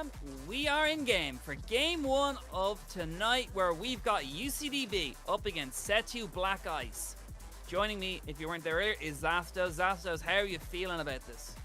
And we are in game for game one of tonight, where we've got UCD B up against SETU Black Ice. Joining me, if you weren't there earlier, is Zastos. Zastos, how are you feeling about this?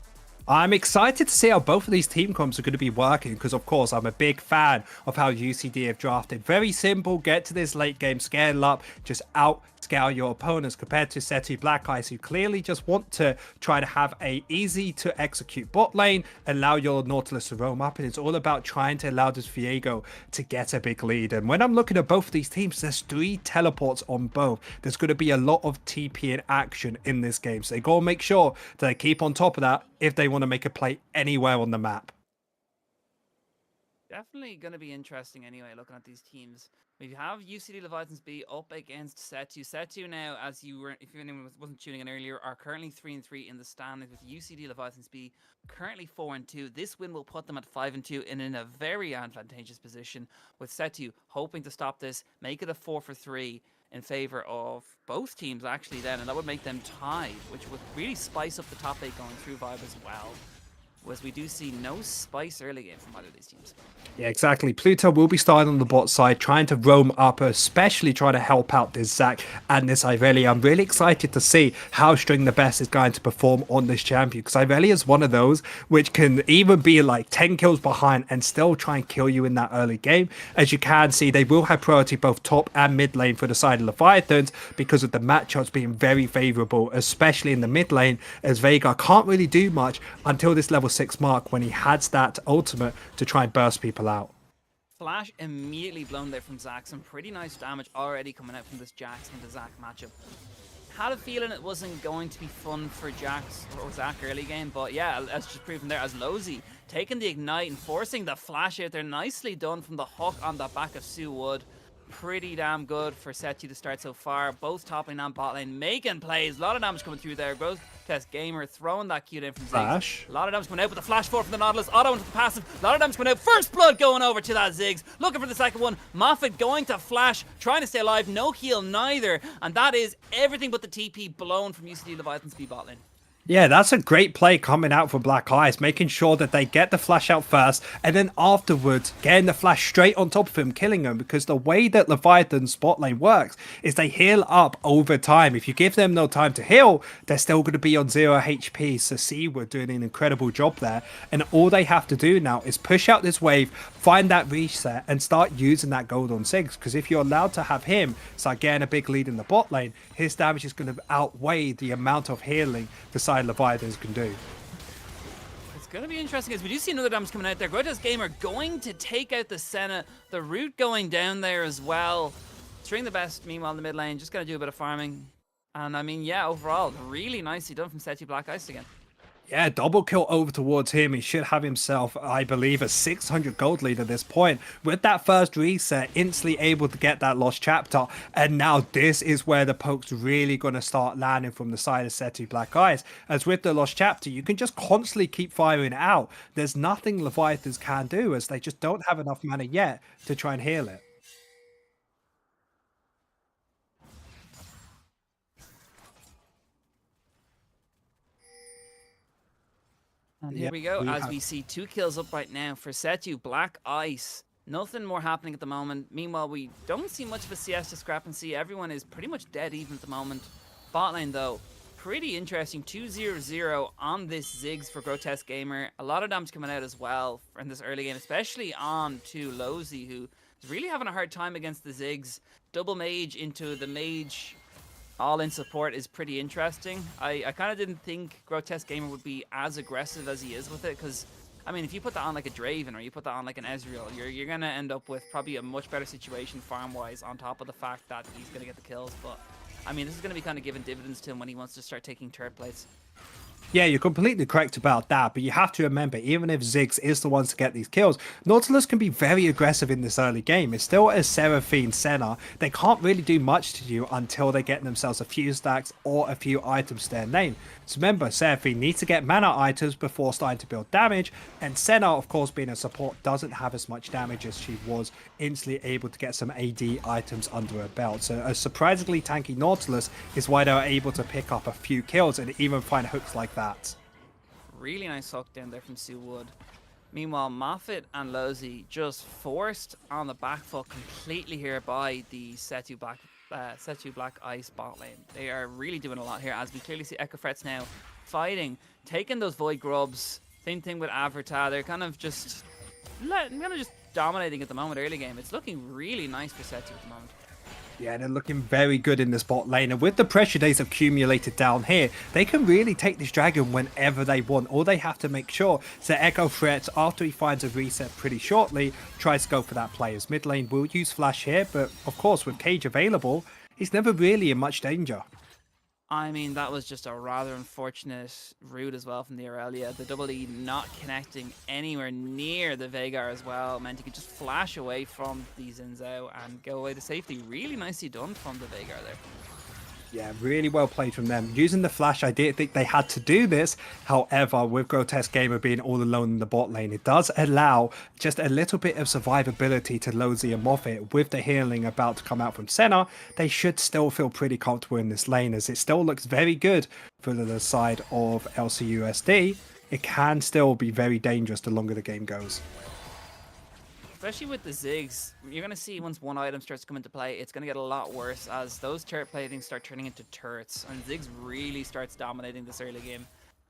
I'm excited to see how both of these team comps are going to be working because, of course, I'm a big fan of how UCD have drafted. Very simple, get to this late game, scale up, just outscale your opponents compared to SETU Black Ice, who clearly just want to try to have a easy to execute bot lane, allow your Nautilus to roam up, and it's all about trying to allow this Viego to get a big lead. And when I'm looking at both of these teams, there's 3 teleports on both. There's going to be a lot of TP in action in this game, so they got to make sure that they keep on top of that if they want to make a play anywhere on the map. Definitely going to be interesting anyway, looking at these teams. We have UCD Leviathans B up against SETU. SETU now, as you were, if anyone wasn't tuning in earlier, are currently 3-3 in the standings, with UCD Leviathans B currently 4-2. This win will put them at 5-2 and in a very advantageous position, with SETU hoping to stop this, make it a 4-3 in favor of both teams actually then, and that would make them tied, which would really spice up the top 8 going through vibe as well. Whereas we do see no spice early game from either of these teams. Yeah, exactly. Pluto will be starting on the bot side, trying to roam up, especially trying to help out this Zac and this Irelia. I'm really excited to see how String the Best is going to perform on this champion, because Irelia is one of those which can even be like 10 kills behind and still try and kill you in that early game. As you can see, they will have priority both top and mid lane for the side of Leviathans because of the matchups being very favorable, especially in the mid lane, as Veigar can't really do much until this level 6 mark when he has that ultimate to try and burst people out. Flash immediately blown there from Zac. Some pretty nice damage already coming out from this Jax and the Zac matchup. Had a feeling it wasn't going to be fun for Jax or Zac early game, but yeah, as just proven there, as Lozy taking the ignite and forcing the flash out there. Nicely done from the hook on the back of Sue Wood. Pretty damn good for SETU to start so far. Both top lane and bot lane making plays. A lot of damage coming through there. Grotesque Gamer throwing that Q down from Ziggs. A lot of damage coming out with the flash forward from the Nautilus. Auto into the passive. A lot of damage coming out. First blood going over to that Ziggs. Looking for the second one. Moffat going to flash. Trying to stay alive. No heal neither. And that is everything but the TP blown from UCD Leviathan's B bot lane. Yeah, that's a great play coming out for Black Ice, making sure that they get the flash out first, and then afterwards getting the flash straight on top of him, killing him, because the way that Leviathan's bot lane works is they heal up over time. If you give them no time to heal, they're still going to be on 0 HP, so Seaward doing an incredible job there, and all they have to do now is push out this wave, find that reset, and start using that gold on Ziggs, because if you're allowed to have him start getting a big lead in the bot lane, his damage is going to outweigh the amount of healing the side Leviathans can do. It's going to be interesting as we do see another damage coming out there. Grotesque Gamer going to take out the Senna. The root going down there as well. String the Best, meanwhile, in the mid lane, just going to do a bit of farming. And I mean, yeah, overall, really nicely done from SETU Black Ice again. Yeah, double kill over towards him. He should have himself, I believe, a 600 gold lead at this point. With that first reset, instantly able to get that lost chapter. And now this is where the poke's really going to start landing from the side of SETU Black Ice. As with the lost chapter, you can just constantly keep firing out. There's nothing Leviathans can do, as they just don't have enough mana yet to try and heal it. And here we go, as we see 2 kills up right now for SETU Black Ice. Nothing more happening at the moment. Meanwhile, we don't see much of a CS discrepancy. Everyone is pretty much dead even at the moment. Bot lane, though, pretty interesting. 2-0-0 on this Ziggs for Grotesque Gamer. A lot of damage coming out as well in this early game, especially on to Lozy, who is really having a hard time against the Ziggs. Double mage into the mage all-in support is pretty interesting. I kind of didn't think Grotesque Gamer would be as aggressive as he is with it, because, I mean, if you put that on like a Draven or you put that on like an Ezreal, you're going to end up with probably a much better situation farm-wise, on top of the fact that he's going to get the kills. But, I mean, this is going to be kind of giving dividends to him when he wants to start taking turret plates. Yeah, you're completely correct about that, but you have to remember, even if Ziggs is the ones to get these kills, Nautilus can be very aggressive in this early game. It's still a Seraphine Senna. They can't really do much to you until they get themselves a few stacks or a few items to their name. So remember, Seraphine needs to get mana items before starting to build damage, and Senna, of course, being a support, doesn't have as much damage as she was, instantly able to get some AD items under her belt. So a surprisingly tanky Nautilus is why they were able to pick up a few kills and even find hooks like that. Really nice hook down there from Sue Wood. Meanwhile, Moffitt and Losey just forced on the back foot completely here by the SETU Black Ice bot lane. They are really doing a lot here, as we clearly see Echo Frets now fighting, taking those Void Grubs. Same thing with Averta. They're kind of just dominating at the moment early game. It's looking really nice for SETU at the moment. Yeah, they're looking very good in this bot lane, and with the pressure they've accumulated down here, they can really take this dragon whenever they want. All they have to make sure is that Echo Threats, after he finds a reset pretty shortly, tries to go for that play. As mid lane will use flash here, but of course with Cage available, he's never really in much danger. I mean, that was just a rather unfortunate route as well from the Aurelia. The double E not connecting anywhere near the Veigar as well meant he could just flash away from the Xin Zhao and go away to safety. Really nicely done from the Veigar there. Yeah, really well played from them. Using the flash, I didn't think they had to do this. However, with Grotesque Gamer being all alone in the bot lane, it does allow just a little bit of survivability to Losey and Moffitt. With the healing about to come out from Senna, they should still feel pretty comfortable in this lane, as it still looks very good for the side of LCUSD. It can still be very dangerous the longer the game goes. Especially with the Ziggs, you're going to see once one item starts to come into play, it's going to get a lot worse as those turret platings start turning into turrets. And Ziggs really starts dominating this early game.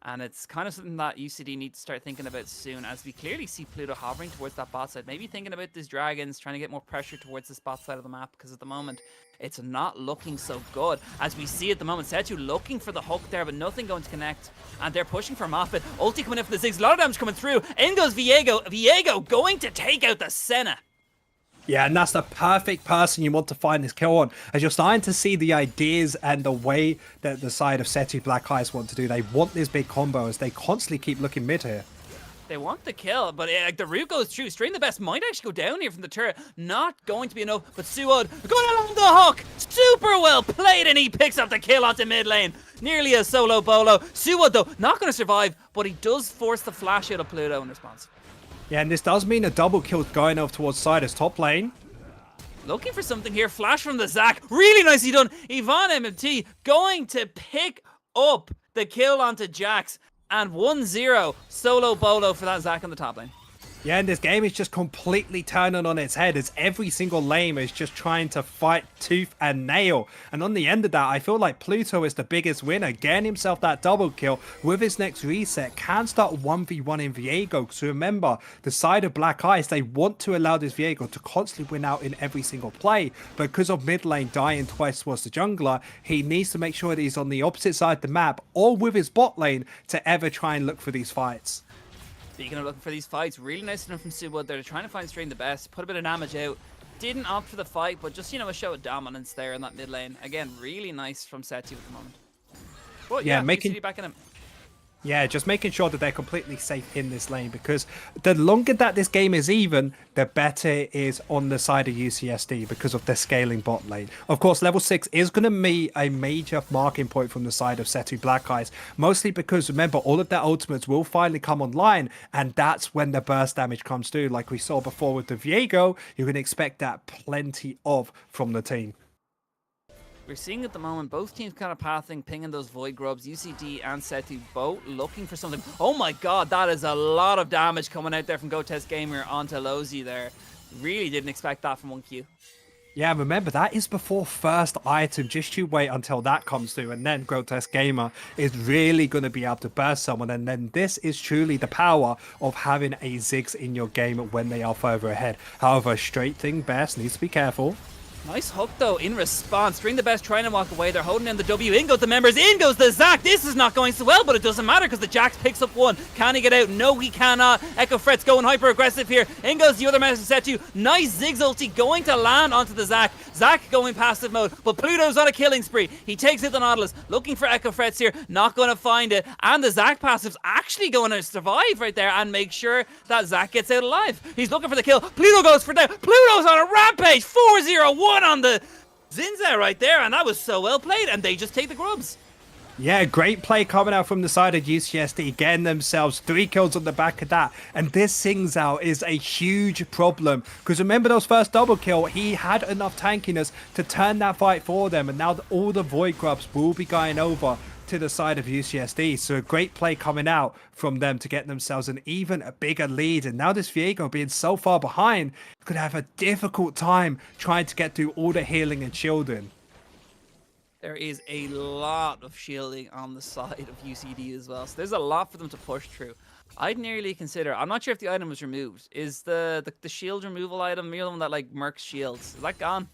And it's kind of something that UCD needs to start thinking about soon, as we clearly see Pluto hovering towards that bot side. Maybe thinking about these dragons, trying to get more pressure towards this bot side of the map, because at the moment, it's not looking so good. As we see at the moment, SETU looking for the hook there, but nothing going to connect. And they're pushing for Moffitt. Ulti coming in for the Ziggs. A lot of damage coming through. In goes Viego. Viego going to take out the Senna. Yeah, and that's the perfect person you want to find this kill on, as you're starting to see the ideas and the way that the side of SETU Black Ice want to do. They want this big combo, as they constantly keep looking mid here. They want the kill, but the route goes through. Strain the Best might actually go down here from the turret. Not going to be enough, but Suod going along the hook. Super well played, and he picks up the kill onto mid lane. Nearly a solo bolo. Suod, though, not going to survive, but he does force the flash out of Pluto in response. Yeah, and this does mean a double kill going off towards Sider's top lane. Looking for something here. Flash from the Zac. Really nicely done. Yvonne MMT going to pick up the kill onto Jax. And 1-0 solo bolo for that Zac on the top lane. Yeah, and this game is just completely turning on its head, as every single lane is just trying to fight tooth and nail. And on the end of that, I feel like Pluto is the biggest winner, getting himself that double kill with his next reset. Can start 1v1 in Viego, because remember, the side of Black Ice, they want to allow this Viego to constantly win out in every single play. But because of mid lane dying twice towards the jungler, he needs to make sure that he's on the opposite side of the map, or with his bot lane, to ever try and look for these fights. Speaking of looking for these fights, really nice enough from Suwood. They're trying to find Strain the Best, put a bit of damage out. Didn't opt for the fight, but just, a show of dominance there in that mid lane. Again, really nice from SETU at the moment. But yeah, making back in him. Yeah, just making sure that they're completely safe in this lane, because the longer that this game is even, the better it is on the side of UCSD because of their scaling bot lane. Of course, level 6 is going to be a major marking point from the side of SETU Black Ice, mostly because, remember, all of their ultimates will finally come online, and that's when the burst damage comes through. Like we saw before with the Viego, you can expect that plenty of from the team. We're seeing at the moment both teams kind of pathing, pinging those Void Grubs. UCD and SETU both looking for something. Oh my god, that is a lot of damage coming out there from Grotesque Gamer onto Losey there. Really didn't expect that from 1Q. Yeah, remember, that is before first item. Just you wait until that comes through, and then Grotesque Gamer is really going to be able to burst someone. And then this is truly the power of having a Ziggs in your game when they are further ahead. However, Straight Thing Best needs to be careful. Nice hook, though, in response. Strain the Best trying to walk away. They're holding in the W. In goes the members. In goes the Zac. This is not going so well, but it doesn't matter because the Jax picks up one. Can he get out? No, he cannot. Echo Fret's going hyper-aggressive here. In goes the other members of SETU. Nice Ziggs ulti going to land onto the Zac. Zac going passive mode, but Pluto's on a killing spree. He takes it the Nautilus, looking for Echo Frets here. Not going to find it. And the Zac passive's actually going to survive right there and make sure that Zac gets out alive. He's looking for the kill. Pluto goes for down. Pluto's on a rampage. 4-0-1 on the Xin Zhao right there, and that was so well played, and they just take the grubs. Yeah, great play coming out from the side of UCSD, getting themselves 3 kills on the back of that. And this Xin Zhao is a huge problem, because remember those first double kill, he had enough tankiness to turn that fight for them, and now all the Void Grubs will be going over to the side of UCSD. So a great play coming out from them to get themselves an even a bigger lead. And now this Viego being so far behind could have a difficult time trying to get through all the healing and shielding. There is a lot of shielding on the side of UCD as well. So there's a lot for them to push through. I'd nearly consider, I'm not sure if the item was removed. Is the shield removal item, the one that like mercs shields, is that gone?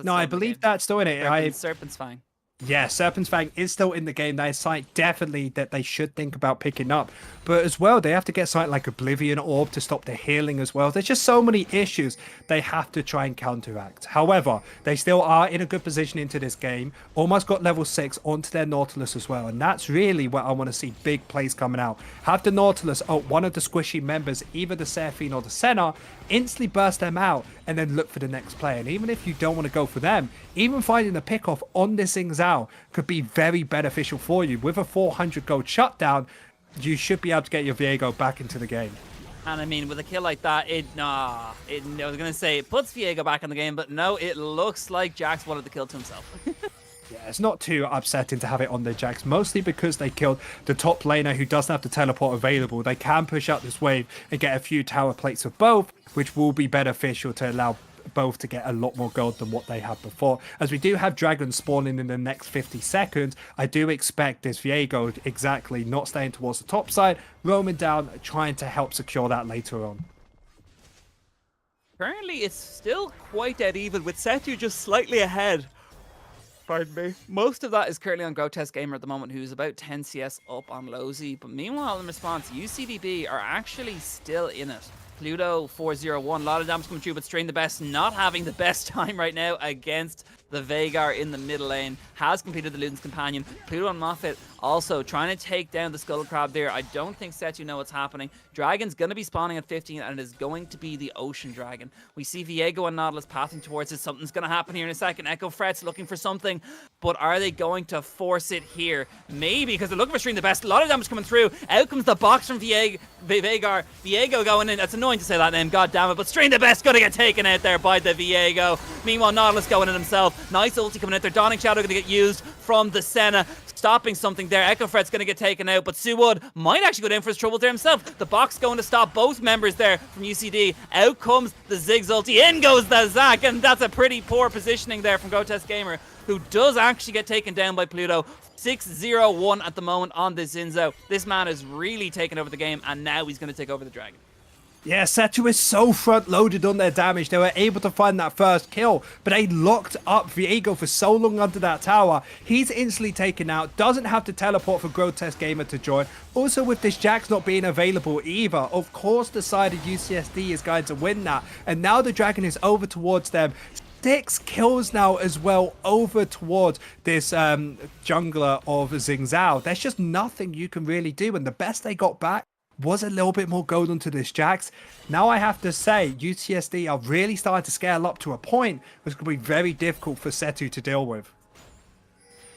No, I believe that's still in it. Serpent's Fang. Yeah, Serpent's Fang is still in the game. That is something definitely that they should think about picking up. But as well, they have to get something like Oblivion Orb to stop the healing as well. There's just so many issues they have to try and counteract. However, they still are in a good position into this game. Almost got level 6 onto their Nautilus as well. And that's really where I want to see big plays coming out. Have the Nautilus one of the squishy members, either the Seraphine or the Senna, instantly burst them out and then look for the next player. And even if you don't want to go for them, even finding a pick-off on this Xing Zhao could be very beneficial for you. With a 400 gold shutdown, you should be able to get your Viego back into the game. And I mean, with a kill like that, I was going to say it puts Viego back in the game, but no, it looks like Jax wanted the kill to himself. Yeah, it's not too upsetting to have it on the Jax, mostly because they killed the top laner who doesn't have the teleport available. They can push up this wave and get a few tower plates of both, which will be beneficial to allow both to get a lot more gold than what they had before. As we do have dragons spawning in the next 50 seconds, I do expect this Viego exactly not staying towards the top side, roaming down, trying to help secure that later on. Currently, it's still quite dead even, with SETU just slightly ahead. Pardon me. Most of that is currently on Grotesque Gamer at the moment, who's about 10 CS up on Lozy. But meanwhile, in response, UCD B are actually still in it. Pluto 401, a lot of damage coming through, but Strain the Best not having the best time right now against the Veigar in the middle lane. Has completed the Luden's Companion. Pluto and Moffat also trying to take down the Skull Crab there. I don't think SETU know what's happening. Dragon's going to be spawning at 15, and it is going to be the Ocean Dragon. We see Viego and Nautilus pathing towards it. Something's going to happen here in a second. Echo Fret's looking for something, but are they going to force it here? Maybe, because they're looking for Strain the Best. A lot of damage coming through. Out comes the box from Veigar. Viego going in. That's annoying to say that name, god damn it, but Strain the Best going to get taken out there by the Viego. Meanwhile, Nautilus going in himself. Nice ulti coming out there. Dawning Shadow going to get used from the Senna, stopping something there. Echo Fret's going to get taken out, but Suwood might actually go down for his trouble there himself. The box going to stop both members there from UCD. Out comes the Ziggs ulti. In goes the Zac, and that's a pretty poor positioning there from Grotesque Gamer, who does actually get taken down by Pluto. 6-0-1 at the moment on this Xing Zhao. This man is really taking over the game, and now he's going to take over the Dragon. Yeah, SETU is so front-loaded on their damage. They were able to find that first kill, but they locked up Viego for so long under that tower. He's instantly taken out, doesn't have to teleport for Grotesque Gamer to join. Also, with this Jax not being available either, of course the side of UCSD is going to win that. And now the Dragon is over towards them. 6 kills now as well over towards this jungler of Xing Zhao. There's just nothing you can really do, and the best they got back was a little bit more gold onto this Jax. Now I have to say, UCSD are really starting to scale up to a point which could be very difficult for SETU to deal with.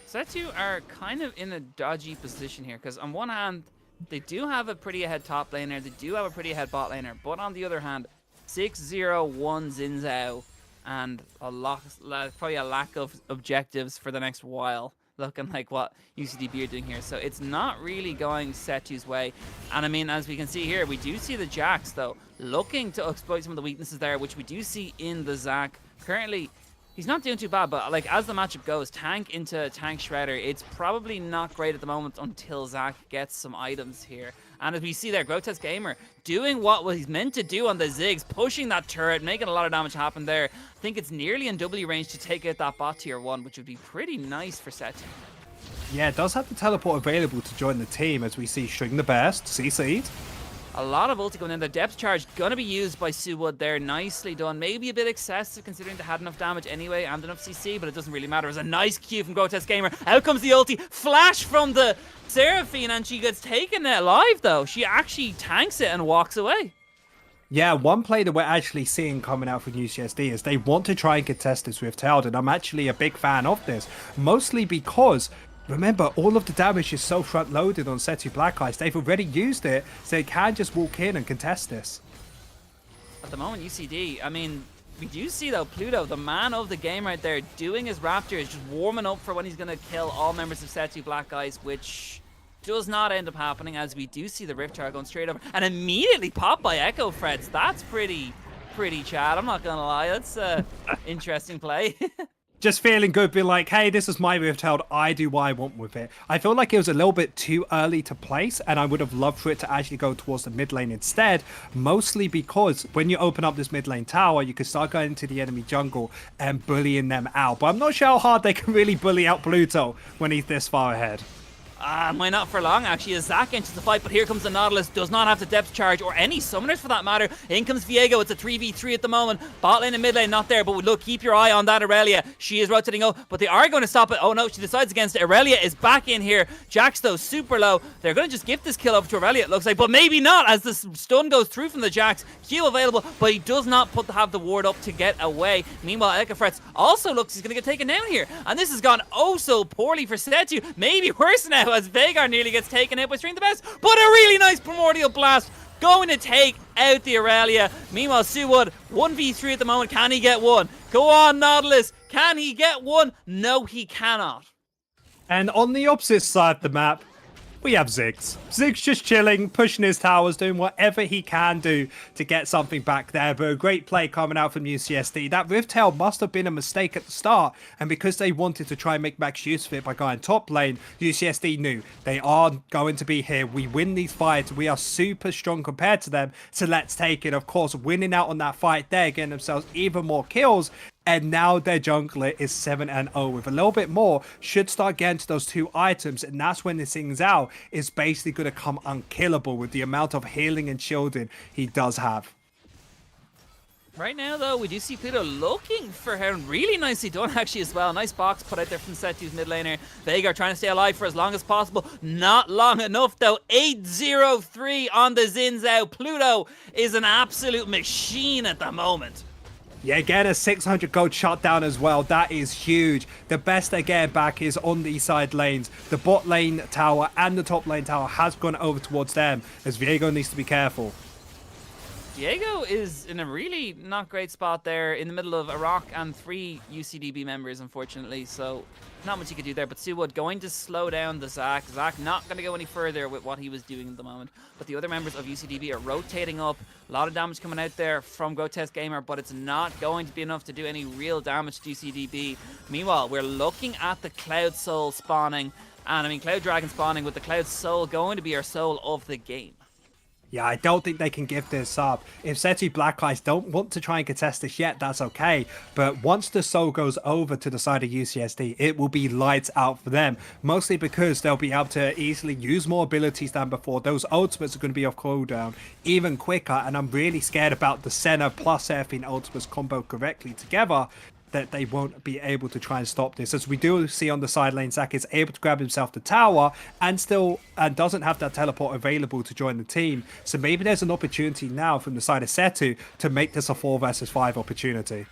SETU are kind of in a dodgy position here, because on one hand, they do have a pretty ahead top laner, they do have a pretty ahead bot laner, but on the other hand, 6-0-1 Xing Zhao, and probably a lack of objectives for the next while, looking like what UCD B are doing here. So it's not really going SETU's way. And I mean, as we can see here, we do see the Jax, though, looking to exploit some of the weaknesses there, which we do see in the Zac. Currently, he's not doing too bad, but like as the matchup goes, tank into tank shredder, it's probably not great at the moment until Zac gets some items here. And as we see there, Grotesque Gamer doing what he's meant to do on the Ziggs, pushing that turret, making a lot of damage happen there. I think it's nearly in W range to take out that bot tier 1, which would be pretty nice for SETU. Yeah, it does have the teleport available to join the team, as we see String the Best, CC'd. A lot of ulti going in. The depth charge going to be used by Suwood there. Nicely done. Maybe a bit excessive considering they had enough damage anyway and enough CC, but it doesn't really matter. It was a nice Q from Grotesque Gamer. Out comes the ulti. Flash from the Seraphine, and she gets taken alive though. She actually tanks it and walks away. Yeah, one play that we're actually seeing coming out from UCSD is they want to try and contest this with Tailed, and I'm actually a big fan of this. Mostly because, remember, all of the damage is so front-loaded on SETU Black Ice. They've already used it, so they can just walk in and contest this. At the moment, UCD, I mean, We do see, though, Pluto, the man of the game right there, doing his Raptors, just warming up for when he's going to kill all members of SETU Black Ice, which does not end up happening, as we do see the Rift Tower going straight over and immediately popped by Echo Freds. That's pretty Chad. I'm not going to lie. That's interesting play. Just feeling good, being like, hey, this is my Rift Held. I do what I want with it. I feel like it was a little bit too early to place, and I would have loved for it to actually go towards the mid lane instead, mostly because when you open up this mid lane tower, you can start going into the enemy jungle and bullying them out. But I'm not sure how hard they can really bully out Pluto when he's this far ahead. Might not for long, actually, as Zach enters the fight, but here comes the Nautilus, does not have the depth charge, or any summoners for that matter. In comes Viego, it's a 3v3 at the moment. Bot lane and mid lane not there, but look, keep your eye on that Aurelia. She is rotating up, but they are going to stop it. Oh no, she decides against it. Aurelia is back in here. Jax, though, super low. They're going to just gift this kill over to Aurelia, it looks like, but maybe not, as the stun goes through from the Jax. Q available, but he does not have the ward up to get away. Meanwhile, Ekafrets also looks he's going to get taken down here, and this has gone oh so poorly for Setu. Maybe worse now, as Veigar nearly gets taken out by String the Best, but a really nice Primordial Blast going to take out the Aurelia. Meanwhile, Suwood, 1v3 at the moment. Can he get one? Go on, Nautilus. Can he get one? No, he cannot. And on the opposite side of the map, we have Ziggs. Ziggs just chilling, pushing his towers, doing whatever he can do to get something back there. But a great play coming out from UCSD. That Rift Tail must have been a mistake at the start. And because they wanted to try and make max use of it by going top lane, UCSD knew they are going to be here. We win these fights. We are super strong compared to them. So let's take it. Of course, winning out on that fight there, getting themselves even more kills. And now their jungler is 7-0 with a little bit more. Should start getting to those 2 items. And that's when this thing's out. Is basically going to come unkillable with the amount of healing and shielding he does have. Right now, though, we do see Pluto looking for her. Really nicely done, actually, as well. Nice box put out there from Setu's mid laner. Veigar trying to stay alive for as long as possible. Not long enough, though. 8-0-3 on the Zins out. Pluto is an absolute machine at the moment. Yeah, again, a 600 gold shutdown as well. That is huge. The best they get back is on these side lanes. The bot lane tower and the top lane tower has gone over towards them, as Viego needs to be careful. Diego is in a really not great spot there in the middle of a rock and 3 UCD B members, unfortunately, so not much he could do there. But Suwood going to slow down the Zac. Zac not going to go any further with what he was doing at the moment. But the other members of UCD B are rotating up. A lot of damage coming out there from Grotesque Gamer, but it's not going to be enough to do any real damage to UCD B. Meanwhile, we're looking at the Cloud Soul spawning. And I mean, Cloud Dragon spawning with the Cloud Soul going to be our soul of the game. Yeah, I don't think they can give this up. If SETU Black Ice don't want to try and contest this yet, that's okay. But once the soul goes over to the side of UCSD, it will be lights out for them. Mostly because they'll be able to easily use more abilities than before. Those ultimates are going to be off cooldown even quicker. And I'm really scared about the Senna plus Seraphine ultimates combo correctly together, that they won't be able to try and stop this. As we do see on the side lane, Zac is able to grab himself the tower and still doesn't have that teleport available to join the team. So maybe there's an opportunity now from the side of Setu to make this a 4 versus 5 opportunity.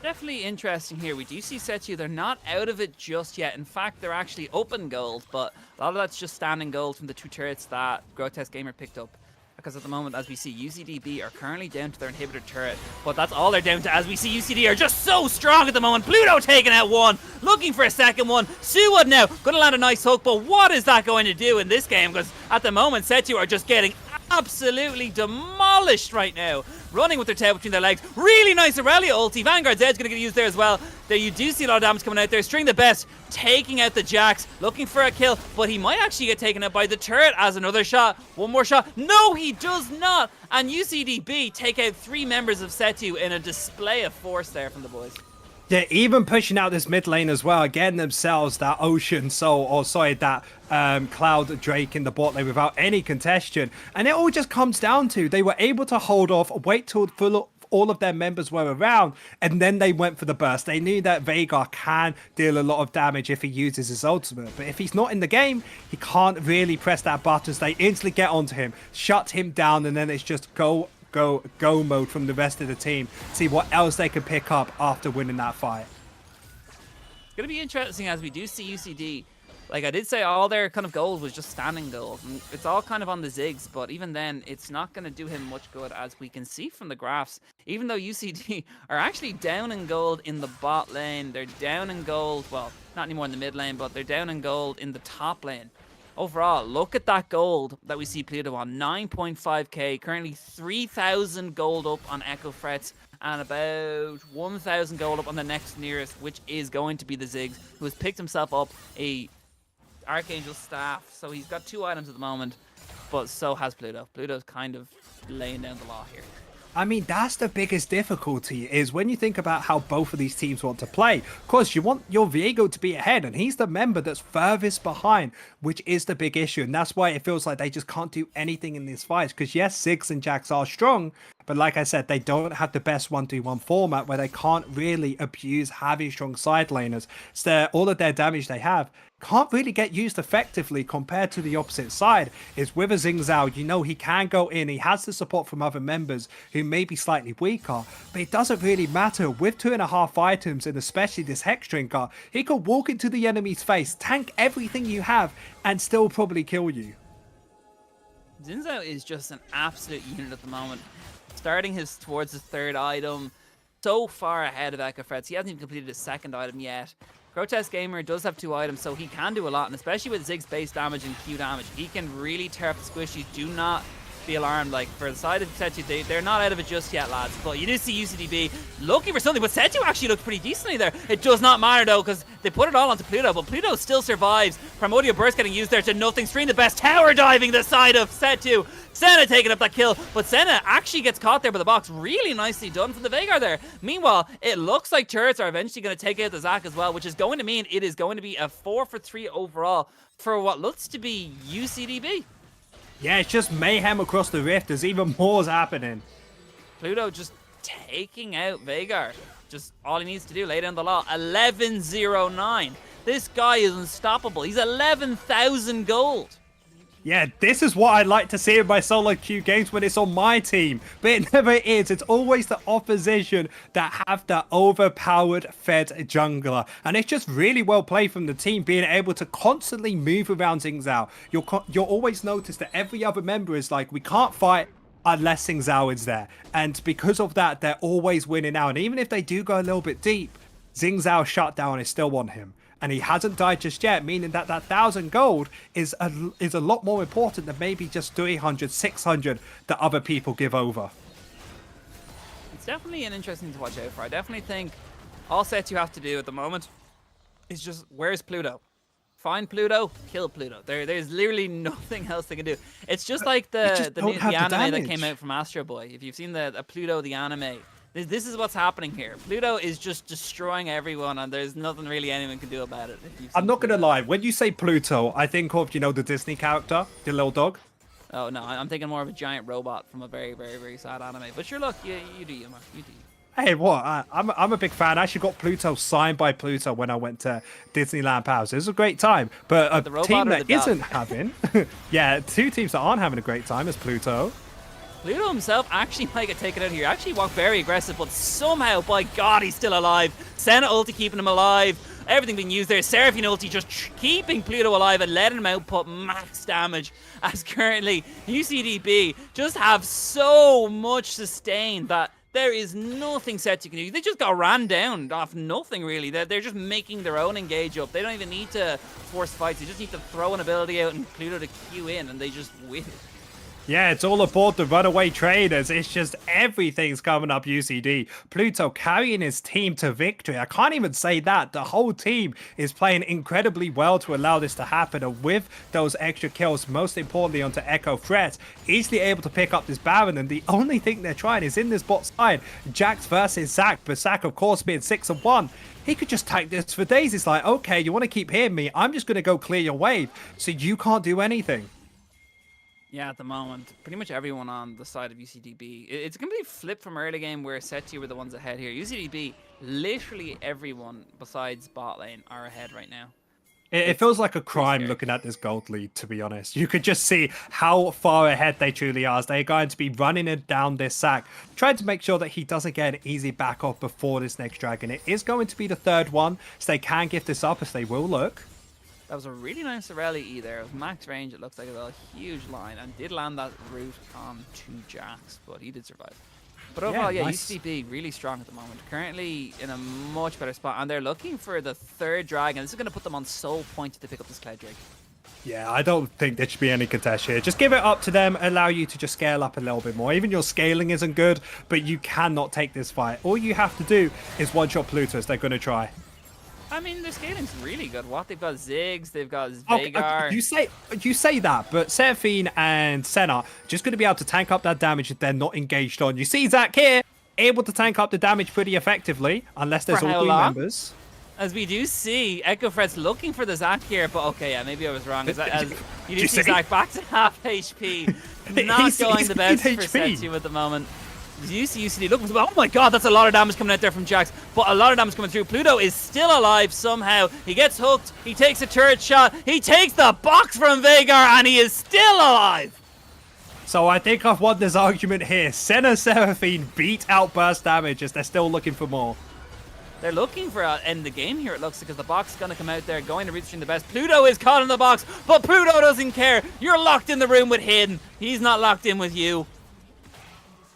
Definitely interesting here. We do see Setu, they're not out of it just yet. In fact, they're actually open gold, but a lot of that's just standing gold from the 2 turrets that Grotesque Gamer picked up. Because at the moment, as we see, UCD B are currently down to their inhibitor turret. But that's all they're down to, as we see UCD are just so strong at the moment. Pluto taking out one, looking for a second one. Suwood now going to land a nice hook, but what is that going to do in this game? Because at the moment, Setu are just getting absolutely demolished right now. Running with their tail between their legs. Really nice Aurelia ulti. Vanguard's Edge going to get used there as well. There you do see a lot of damage coming out there. String the Best taking out the Jax. Looking for a kill, but he might actually get taken out by the turret as another shot. One more shot. No, he does not. And UCD B take out 3 members of Setu in a display of force there from the boys. Yeah, even pushing out this mid lane as well, getting themselves that Ocean Soul, or sorry, that Cloud Drake in the bot lane without any contention. And it all just comes down to they were able to hold off, wait till all of their members were around, and then they went for the burst. They knew that Veigar can deal a lot of damage if he uses his ultimate, but if he's not in the game, he can't really press that button. So they instantly get onto him, shut him down, and then it's just go mode from the rest of the team. See what else they can pick up after winning that fight. It's going to be interesting as we do see UCD Like I did say, all their kind of gold was just standing gold. And it's all kind of on the Ziggs, but even then, it's not going to do him much good, as we can see from the graphs. Even though UCD are actually down in gold in the bot lane, they're down in gold, well, not anymore in the mid lane, but they're down in gold in the top lane. Overall, look at that gold that we see Pluto on, 9.5k, currently 3,000 gold up on Echo Frets, and about 1,000 gold up on the next nearest, which is going to be the Ziggs, who has picked himself up a Archangel staff. So he's got 2 items at the moment, but so has Pluto. Pluto's kind of laying down the law here. I mean, that's the biggest difficulty, is when you think about how both of these teams want to play. Of course, you want your Viego to be ahead, and he's the member that's furthest behind, which is the big issue. And that's why it feels like they just can't do anything in these fights. Because yes, Ziggs and Jax are strong, but like I said, they don't have the best 1-2-1 format where they can't really abuse having strong side laners. So all of their damage they have can't really get used effectively compared to the opposite side. Is with a Xing Zhao, you know he can go in, he has the support from other members who may be slightly weaker, but it doesn't really matter. With 2.5 items, and especially this Hex Drinker, he could walk into the enemy's face, tank everything you have, and still probably kill you. Xing Zhao is just an absolute unit at the moment. Starting towards his 3rd item, so far ahead of Echo Frets. He hasn't even completed his 2nd item yet. Grotesque Gamer does have 2 items, so he can do a lot, and especially with Ziggs base damage and Q damage, he can really tear up the squishies. Do not be alarmed. Like, for the side of SETU, they're not out of it just yet, lads. But you do see UCD B looking for something, but SETU actually looks pretty decently there. It does not matter, though, because they put it all onto Pluto, but Pluto still survives. Primordial Burst getting used there to nothing. Stream the best tower diving the side of SETU. Senna taking up that kill, but Senna actually gets caught there by the box. Really nicely done from the Veigar there. Meanwhile, it looks like turrets are eventually going to take out the Zac as well, which is going to mean it is going to be a 4-for-3 overall for what looks to be UCD B. Yeah, it's just mayhem across the rift. There's even more's happening. Pluto just taking out Veigar. Just all he needs to do, lay down the law. 11-0-9. This guy is unstoppable. He's 11,000 gold. Yeah, this is what I like to see in my solo queue games when it's on my team. But it never is. It's always the opposition that have that overpowered fed jungler. And it's just really well played from the team, being able to constantly move around Xing Zhao. You'll always notice that every other member is like, we can't fight unless Xing Zhao is there. And because of that, they're always winning out. And even if they do go a little bit deep, Xing Zhao shutdown is still on him. And he hasn't died just yet, meaning that 1,000 gold is a lot more important than maybe just 300, 600 that other people give over. It's definitely an interesting to watch out for. I definitely think all SETU have to do at the moment is just, where's Pluto? Find Pluto, kill Pluto. There's literally nothing else they can do. It's just like the anime that came out from Astro Boy. If you've seen the Pluto the anime, this is what's happening here. Pluto is just destroying everyone, and there's nothing really anyone can do about it. I'm not going to lie. When you say Pluto, I think of, the Disney character, the little dog. Oh, no. I'm thinking more of a giant robot from a very, very, very sad anime. But sure, look, you do you, man. You do you. Hey, what? I'm a big fan. I actually got Pluto signed by Pluto when I went to Disneyland Paris. It was a great time. But a team that isn't having... yeah, 2 teams that aren't having a great time is Pluto. Pluto himself actually might get taken out here. Actually walked very aggressive, but somehow, by God, he's still alive. Senna ulti keeping him alive. Everything being used there. Seraphine ulti just keeping Pluto alive and letting him output max damage. As currently, UCD B just have so much sustain that there is nothing SETU can do. They just got ran down off nothing, really. They're just making their own engage up. They don't even need to force fights. They just need to throw an ability out and Pluto to queue in, and they just win. Yeah, it's all aboard the runaway traders. It's just everything's coming up UCD. Pluto carrying his team to victory. I can't even say that. The whole team is playing incredibly well to allow this to happen. And with those extra kills, most importantly onto Echo Threat, easily able to pick up this Baron. And the only thing they're trying is in this bot side, Jax versus Zac. But Zac, of course, being 6-1. He could just take this for days. It's like, okay, you want to keep hitting me? I'm just going to go clear your wave. So you can't do anything. Yeah, at the moment, pretty much everyone on the side of UCD B. It's a complete flip from early game where SETU were the ones ahead here. UCD B, literally everyone besides bot lane are ahead right now. It feels like a crime looking at this gold lead, to be honest. You could just see how far ahead they truly are. They're going to be running it down this Zac, trying to make sure that he doesn't get an easy back off before this next dragon. It is going to be the 3rd one, so they can give this up as they will look. That was a really nice Sorelli E there. With max range, it looks like a huge line, and did land that root on 2 Jacks, but he did survive. But overall, yeah, nice. UCD B really strong at the moment. Currently in a much better spot, and they're looking for the 3rd dragon. This is going to put them on sole point to pick up this Cloud Drake. Yeah, I don't think there should be any contest here. Just give it up to them, allow you to just scale up a little bit more. Even your scaling isn't good, but you cannot take this fight. All you have to do is one-shot Plutus. They're going to try. I mean, their scaling's really good. What? They've got Ziggs, they've got Veigar. You say that, but Seraphine and Senna just going to be able to tank up that damage if they're not engaged on. You see Zach here, able to tank up the damage pretty effectively, unless there's all 3 members. As we do see, Echo Fred's looking for the Zac here, but okay, yeah, maybe I was wrong. As you do see Zac back to half HP. Not going the best for SETU at the moment. You see UCD looking for, oh my god, that's a lot of damage coming out there from Jax, but a lot of damage coming through. Pluto is still alive somehow. He gets hooked, he takes a turret shot, he takes the box from Veigar, and he is still alive. So I think I've won this argument here. Senna Seraphine beat out burst damage as they're still looking for more. They're looking for an end the game here, it looks, because the box is going to come out there, going to root stream the best. Pluto is caught in the box, but Pluto doesn't care. You're locked in the room with him. He's not locked in with you.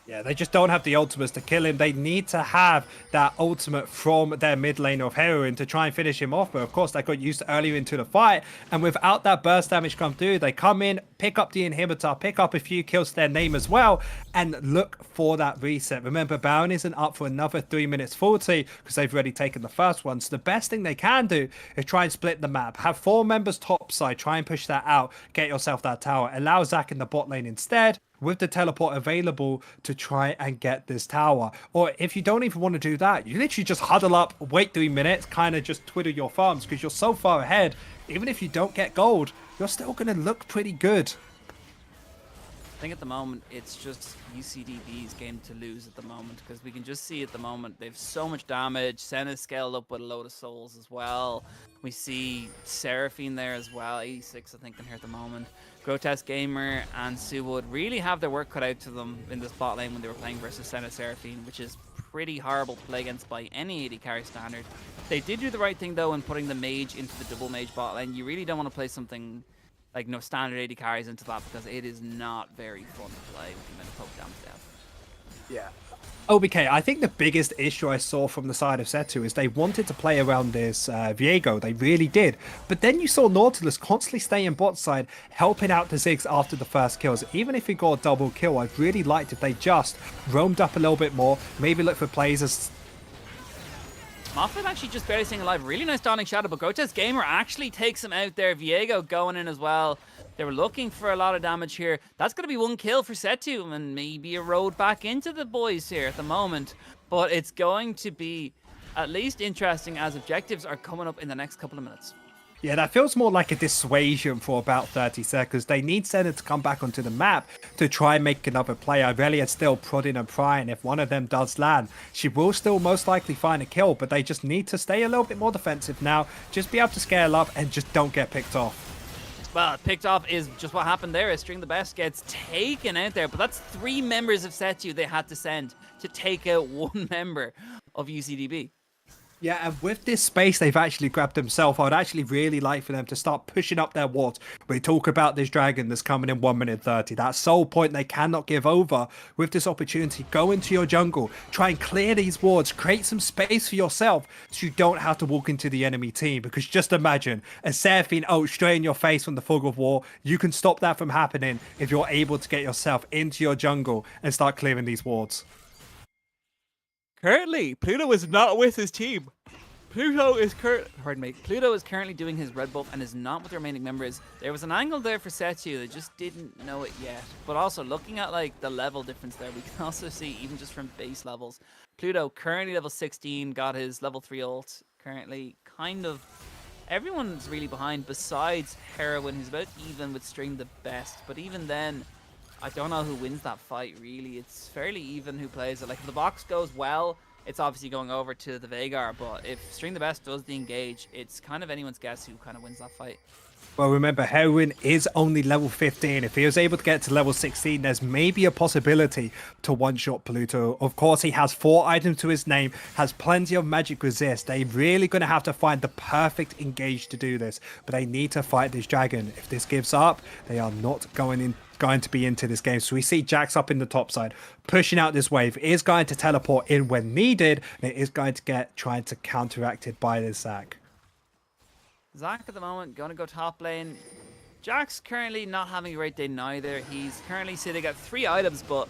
Yeah, they just don't have the ultimates to kill him. They need to have that ultimate from their mid lane of Heroine to try and finish him off. But of course, they got used earlier into the fight. And without that burst damage come through, they come in, pick up the inhibitor, pick up a few kills to their name as well, and look for that reset. Remember, Baron isn't up for another 3 minutes 40 because they've already taken the first one. So the best thing they can do is try and split the map. Have 4 members top side, try and push that out, get yourself that tower. Allow Zac in the bot lane instead, with the teleport available to try and get this tower. Or if you don't even want to do that, you literally just huddle up, wait 3 minutes, kind of just twiddle your thumbs because you're so far ahead. Even if you don't get gold, you're still going to look pretty good. I think at the moment it's just UCD B's game to lose at the moment, because we can just see at the moment they've so much damage. Senna's scaled up with a load of souls as well. We see Seraphine there as well, 86 I think in here at the moment. Grotesque Gamer and Suwood really have their work cut out to them in this bot lane when they were playing versus Senna Seraphine, which is pretty horrible to play against by any AD carry standard. They did do the right thing though in putting the mage into the double mage bot lane. You really don't want to play something like no standard AD carries into that, because it is not very fun to play with the amount of poke damage they have. Yeah. OBK, I think the biggest issue I saw from the side of SETU is they wanted to play around this Viego. They really did. But then you saw Nautilus constantly staying bot side, helping out the Ziggs after the first kills. Even if he got a double kill, I'd really liked if they just roamed up a little bit more, maybe look for plays as... Moffat actually just barely staying alive. Really nice Dawning Shadow, but Grotesque Gamer actually takes him out there. Viego going in as well. They were looking for a lot of damage here. That's going to be 1 kill for SETU, and maybe a road back into the boys here at the moment. But it's going to be at least interesting as objectives are coming up in the next couple of minutes. Yeah, that feels more like a dissuasion for about 30 seconds. They need Senna to come back onto the map to try and make another play. Irelia's still prodding and prying. If one of them does land, she will still most likely find a kill, but they just need to stay a little bit more defensive now. Just be able to scale up and just don't get picked off. Well, picked off is just what happened there. String the Best gets taken out there, but that's 3 members of SETU they had to send to take out 1 member of UCD B. Yeah, and with this space they've actually grabbed themselves, I would actually really like for them to start pushing up their wards. We talk about this dragon that's coming in 1 minute 30. That sole point they cannot give over. With this opportunity, go into your jungle, try and clear these wards, create some space for yourself so you don't have to walk into the enemy team. Because just imagine a Seraphine ult straight in your face from the fog of war. You can stop that from happening if you're able to get yourself into your jungle and start clearing these wards. Currently, Pluto is not with his team. Pluto is currently doing his red buff and is not with the remaining members. There was an angle there for SETU, they just didn't know it yet. But also, looking at like the level difference there, we can also see, even just from base levels, Pluto currently level 16, got his level 3 ult. Currently, kind of, everyone's really behind besides Heroine, who's about even with String the Best. But even then, I don't know who wins that fight, really. It's fairly even who plays it. Like, if the box goes well, it's obviously going over to the Veigar, but if String the Best does the engage, it's kind of anyone's guess who kind of wins that fight. Well, remember, Heroin is only level 15. If he was able to get to level 16, there's maybe a possibility to one-shot Pluto. Of course, he has 4 items to his name, has plenty of magic resist. They're really going to have to find the perfect engage to do this, but they need to fight this dragon. If this gives up, they are not going to be into this game. So we see Jax up in the top side, pushing out this wave, is going to teleport in when needed, and it is going to get trying to counteract it by this Zac. Zac at the moment going to go top lane. Jax currently not having a great day neither. He's currently sitting at 3 items, but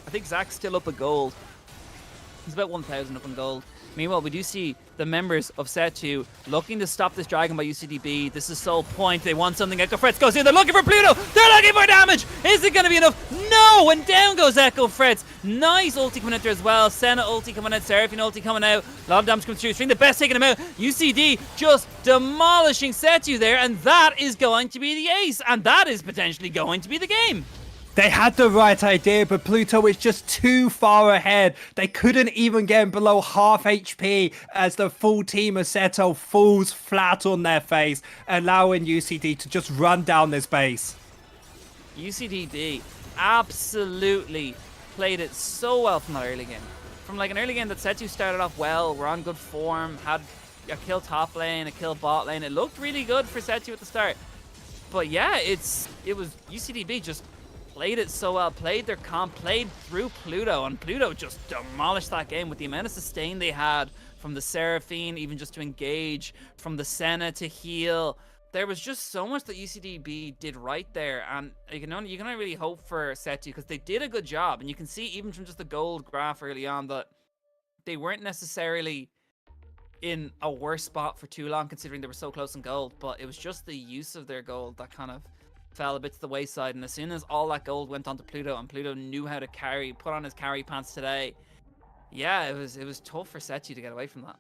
I think Zac's still up a gold. He's about 1,000 up in gold. Meanwhile, we do see the members of SETU looking to stop this dragon by UCD B. This is sole point. They want something. Echo Frets goes in. They're looking for Pluto. They're looking for damage. Is it going to be enough? No! And down goes Echo Frets. Nice ulti coming out there as well. Senna ulti coming out. Seraphine ulti coming out. A lot of damage comes through. String the best taking him out. UCD just demolishing SETU there. And that is going to be the ace. And that is potentially going to be the game. They had the right idea, but Pluto is just too far ahead. They couldn't even get him below half HP as the full team of SETU falls flat on their face, allowing UCD to just run down this base. UCD B absolutely played it so well from that early game. From like an early game that SETU started off well, we're on good form, had a kill top lane, a kill bot lane. It looked really good for SETU at the start. But yeah, it was UCD B just played it so well, played their comp, played through Pluto, and Pluto just demolished that game with the amount of sustain they had from the Seraphine, even just to engage, from the Senna to heal. There was just so much that UCD B did right there, and you can only really hope for SETU because they did a good job, and you can see even from just the gold graph early on that they weren't necessarily in a worse spot for too long considering they were so close in gold, but it was just the use of their gold that kind of fell a bit to the wayside. And as soon as all that gold went onto Pluto and Pluto knew how to carry, put on his carry pants today, yeah, it was tough for SETU to get away from that.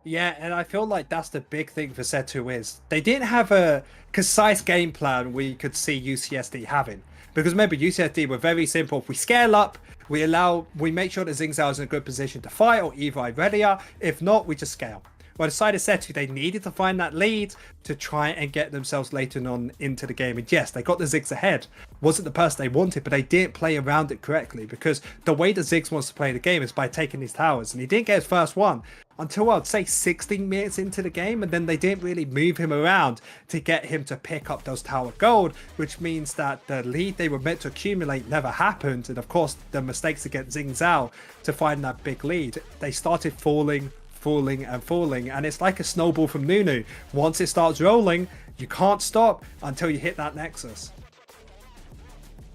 Yeah, and I feel like that's the big thing for SETU is they didn't have a concise game plan we could see UCSD having. Because remember, UCSD were very simple. If we scale up, we make sure that Xing Zhao is in a good position to fight, or Eva Irelia. If not, we just scale. Well, the side of SETU, they needed to find that lead to try and get themselves later on into the game. And yes, they got the Ziggs ahead. Wasn't the person they wanted, but they didn't play around it correctly because the way the Ziggs wants to play the game is by taking these towers. And he didn't get his first one until, I'd say, 16 minutes into the game. And then they didn't really move him around to get him to pick up those tower gold, which means that the lead they were meant to accumulate never happened. And of course, the mistakes against Xing Zhao to find that big lead, they started falling, and it's like a snowball from Nunu. Once it starts rolling, you can't stop until you hit that nexus.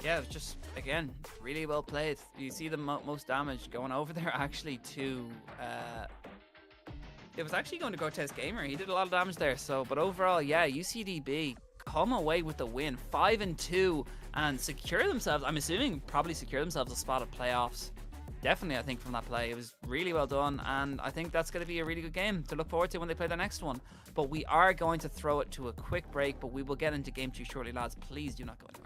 Yeah, it was just, again, really well played. You see the most damage going over there actually to it was actually going to Cortez Gamer. He did a lot of damage there. So but overall, yeah, UCD B come away with the win, 5-2, and secure themselves, I'm assuming probably secure themselves a spot at playoffs. Definitely, I think, from that play. It was really well done, and I think that's going to be a really good game to look forward to when they play the next one. But we are going to throw it to a quick break, but we will get into Game 2 shortly, lads. Please do not go anywhere.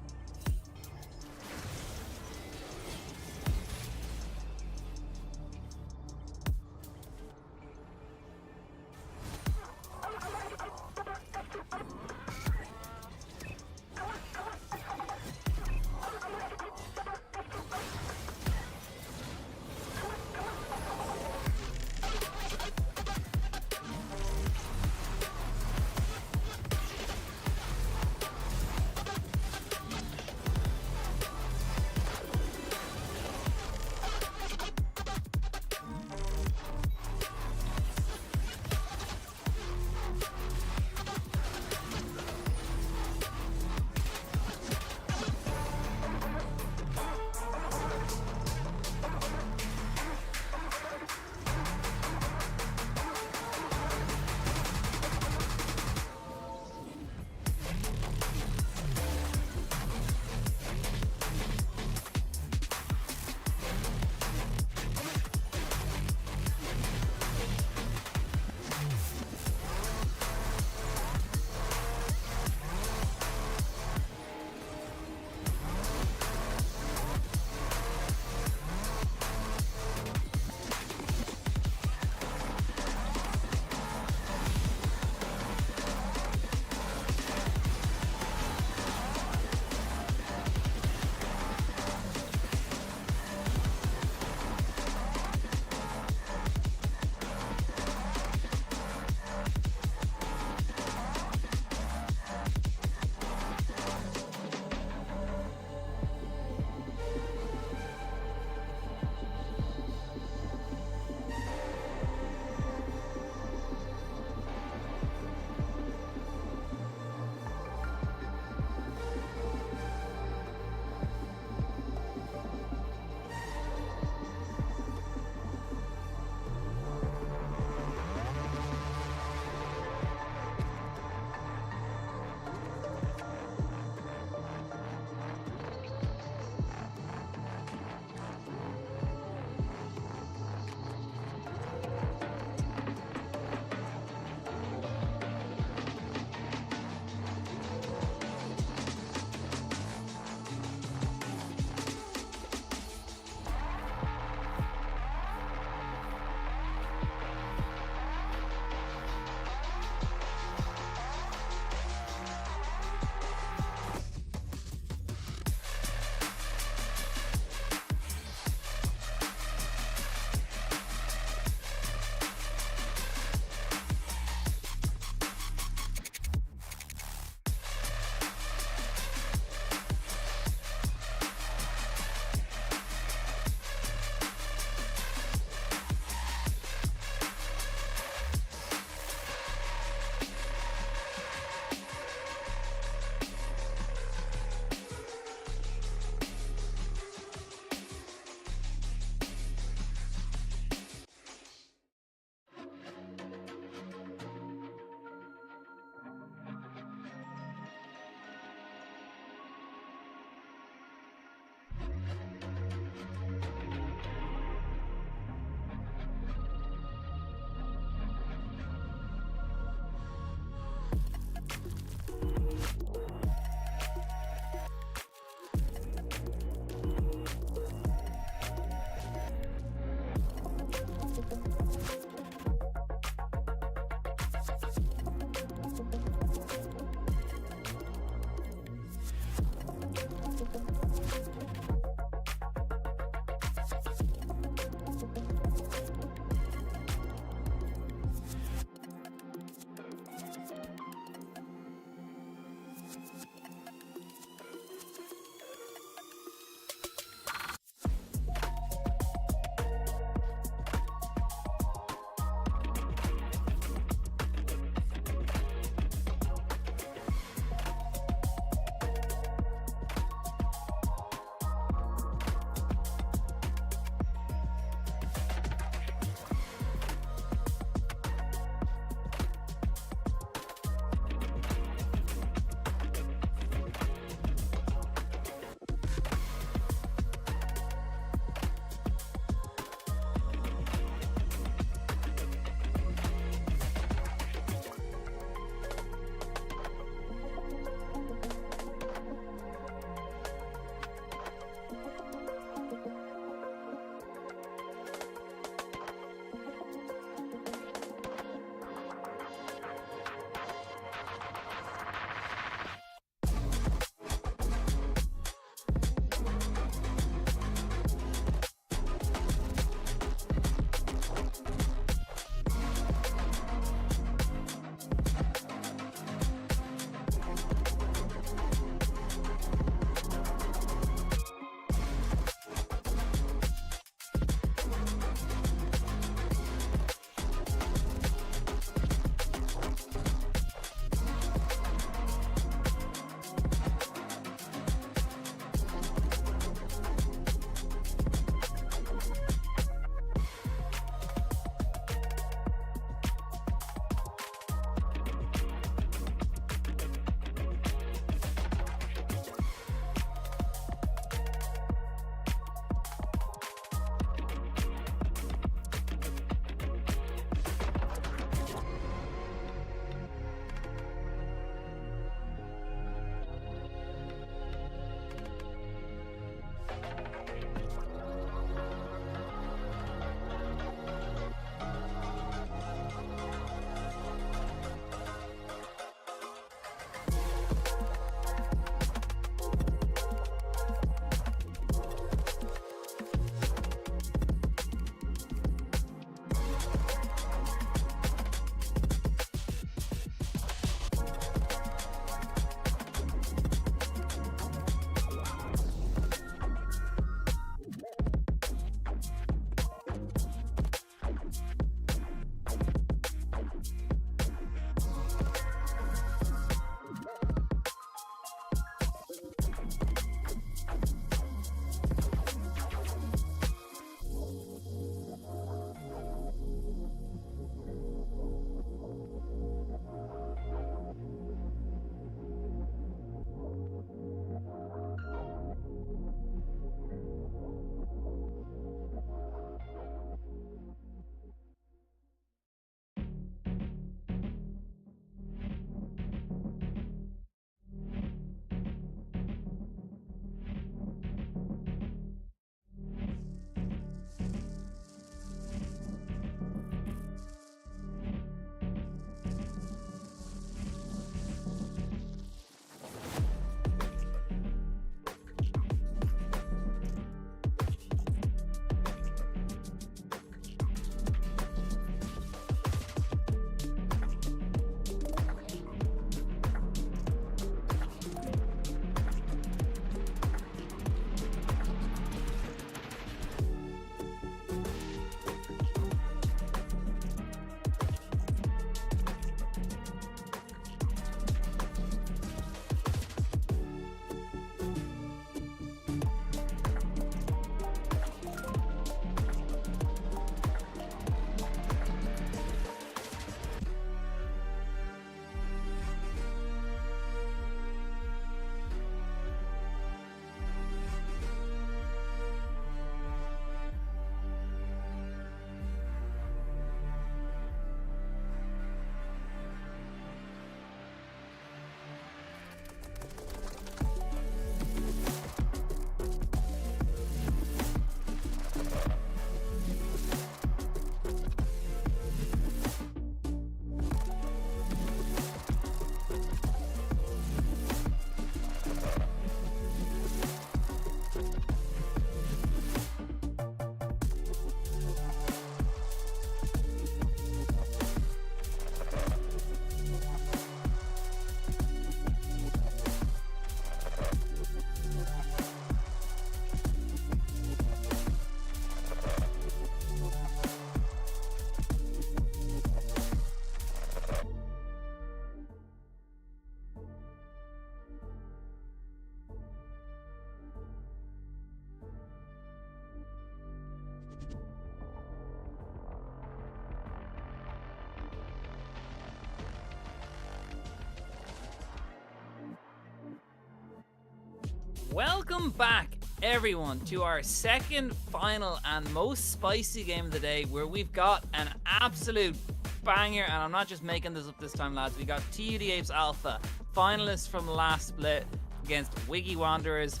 Welcome back, everyone, to our second, final, and most spicy game of the day, where we've got an absolute banger, and I'm not just making this up this time, lads. We got TUD Apes Alpha, finalists from the last split, against Wiggy Wanderers,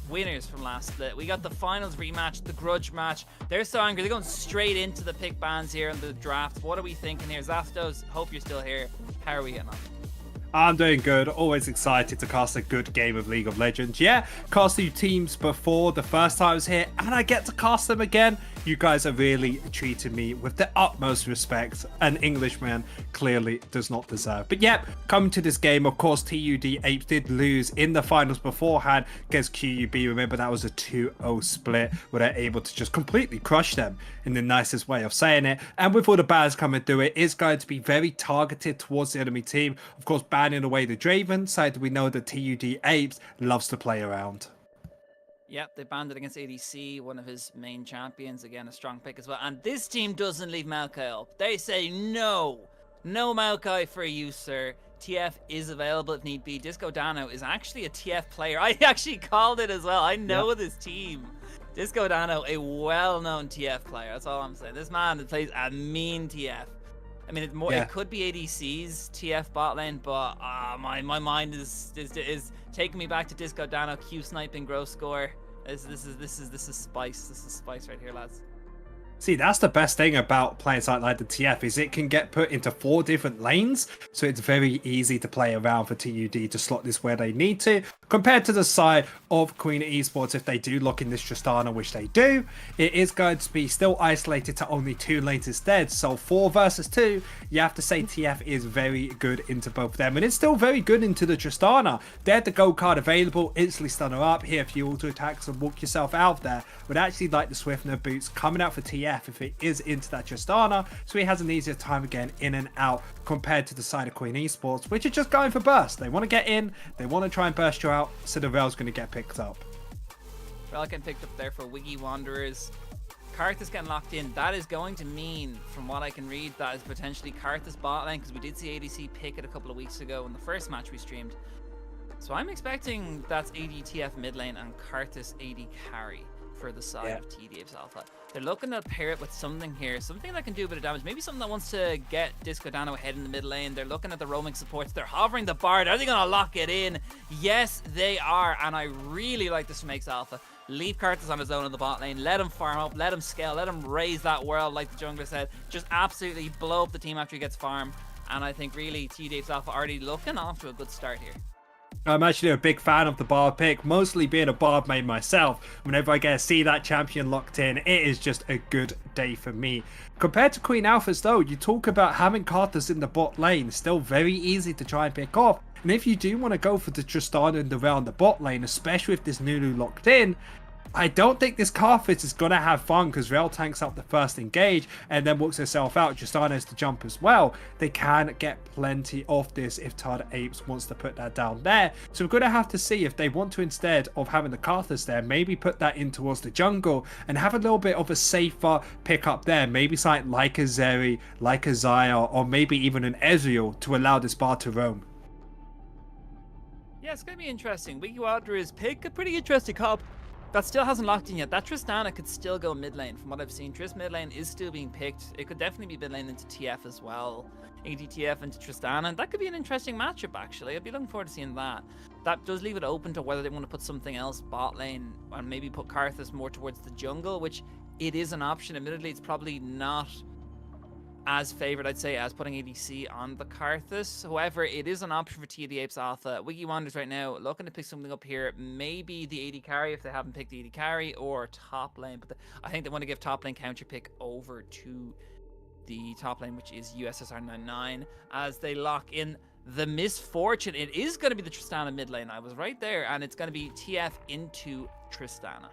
winners from last split. We got the finals rematch, the grudge match. They're so angry. They're going straight into the pick bans here in the draft. What are we thinking here? Zastos, hope you're still here. How are we getting on? I'm doing good. Always excited to cast a good game of League of Legends. Yeah, cast new teams before the first time I was here, and I get to cast them again. You guys are really treating me with the utmost respect an Englishman clearly does not deserve. But yep, coming to this game, of course, TUD Apes did lose in the finals beforehand against QUB. Remember, that was a 2-0 split where they're able to just completely crush them in the nicest way of saying it. And with all the bans coming through, it is going to be very targeted towards the enemy team. Of course, banning away the Draven side, we know that TUD Apes loves to play around. Yep, they banned it against ADC, one of his main champions. Again, a strong pick as well. And this team doesn't leave Maokai up. They say no. No Maokai for you, sir. TF is available if need be. Disco Dano is actually a TF player. I actually called it as well. I know this team. Disco Dano, a well-known TF player. That's all I'm saying. This man plays a mean TF. I mean, it could be ADC's TF bot lane, but my mind is taking me back to Disco Dano Q sniping gross score. This is spice. This is spice right here, lads. See, that's the best thing about playing something like the TF is it can get put into 4 different lanes, so it's very easy to play around for TUD to slot this where they need to, compared to the side of Queen Esports. If they do lock in this Tristana, which they do, it is going to be still isolated to only 2 lanes instead, so 4 versus 2, you have to say TF is very good into both of them, and it's still very good into the Tristana. They had the gold card available, instantly stun her up, hit a few auto attacks and walk yourself out there, but actually like the Swiftner boots coming out for TF if it is into that Tristana, so he has an easier time again in and out compared to the side of Queen Esports, which are just going for burst. They want to get in, they want to try and burst you out, so the rail's going to get picked up. Rail getting picked up there for Wiggy Wanderers. Karthus getting locked in. That is going to mean, from what I can read, that is potentially Karthus bot lane, because we did see ADC pick it a couple of weeks ago in the first match we streamed. So I'm expecting that's ADTF mid lane and Karthus AD carry for the side of TDA's Alpha. They're looking to pair it with something here, something that can do a bit of damage, maybe something that wants to get Disco Dano ahead in the mid lane. They're looking at the roaming supports, they're hovering the Bard. Are they going to lock it in? Yes, they are, and I really like this from Makes Alpha. Leave Karthus on his own in the bot lane, let him farm up, let him scale, let him raise that world like the jungler said, just absolutely blow up the team after he gets farm, and I think really TDA's Alpha already looking off to a good start here. I'm actually a big fan of the Bard pick, mostly being a Bard main myself. Whenever I get to see that champion locked in, it is just a good day for me. Compared to Queen Alphas though, you talk about having Karthus in the bot lane, still very easy to try and pick off. And if you do want to go for the Tristana and the Rail in the bot lane, especially with this Nunu locked in, I don't think this Karthus is going to have fun, because Rail tanks up the first engage and then works herself out. Tristana has to jump as well. They can get plenty of this if Tada Apes wants to put that down there. So we're going to have to see if they want to, instead of having the Karthus there, maybe put that in towards the jungle and have a little bit of a safer pick up there. Maybe something like a Zeri, like a Xayah, or maybe even an Ezreal to allow this Bard to roam. Yeah, it's going to be interesting. Wiggy Wanderers pick a pretty interesting comp. That still hasn't locked in yet. That Tristana could still go mid lane. From what I've seen, Trist mid lane is still being picked. It could definitely be mid lane into TF as well. ADTF into Tristana. And that could be an interesting matchup, actually. I'd be looking forward to seeing that. That does leave it open to whether they want to put something else bot lane and maybe put Karthus more towards the jungle, which it is an option. Admittedly, it's probably not as favored, I'd say, as putting ADC on the Karthus. However, it is an option for TD Apes Alpha. Wiggy Wanderers right now looking to pick something up here. Maybe the AD carry if they haven't picked the AD carry, or top lane. But I think they want to give top lane counter pick over to the top lane, which is USSR 99, as they lock in the misfortune. It is going to be the Tristana mid lane. I was right there, and it's going to be TF into Tristana.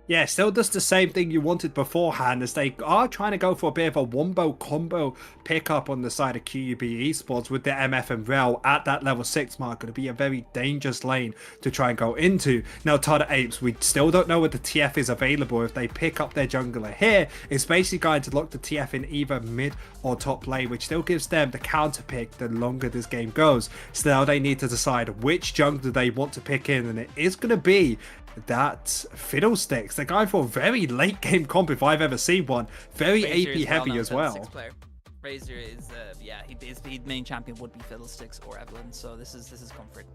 Yeah, still does the same thing you wanted beforehand, as they are trying to go for a bit of a wombo combo pickup on the side of QUB Esports with the MF and Rel at that level 6 mark. Going to be a very dangerous lane to try and go into. Now, Tada Apes, we still don't know what the TF is available. If they pick up their jungler here, it's basically going to lock the TF in either mid or top lane, which still gives them the counter pick the longer this game goes. So now they need to decide which jungler they want to pick in, and it is going to be that Fiddlesticks. They're going for a very late game comp if I've ever seen one. Very AP heavy as well. Razor is yeah, his main champion would be Fiddlesticks or Evelyn, so this is comfort.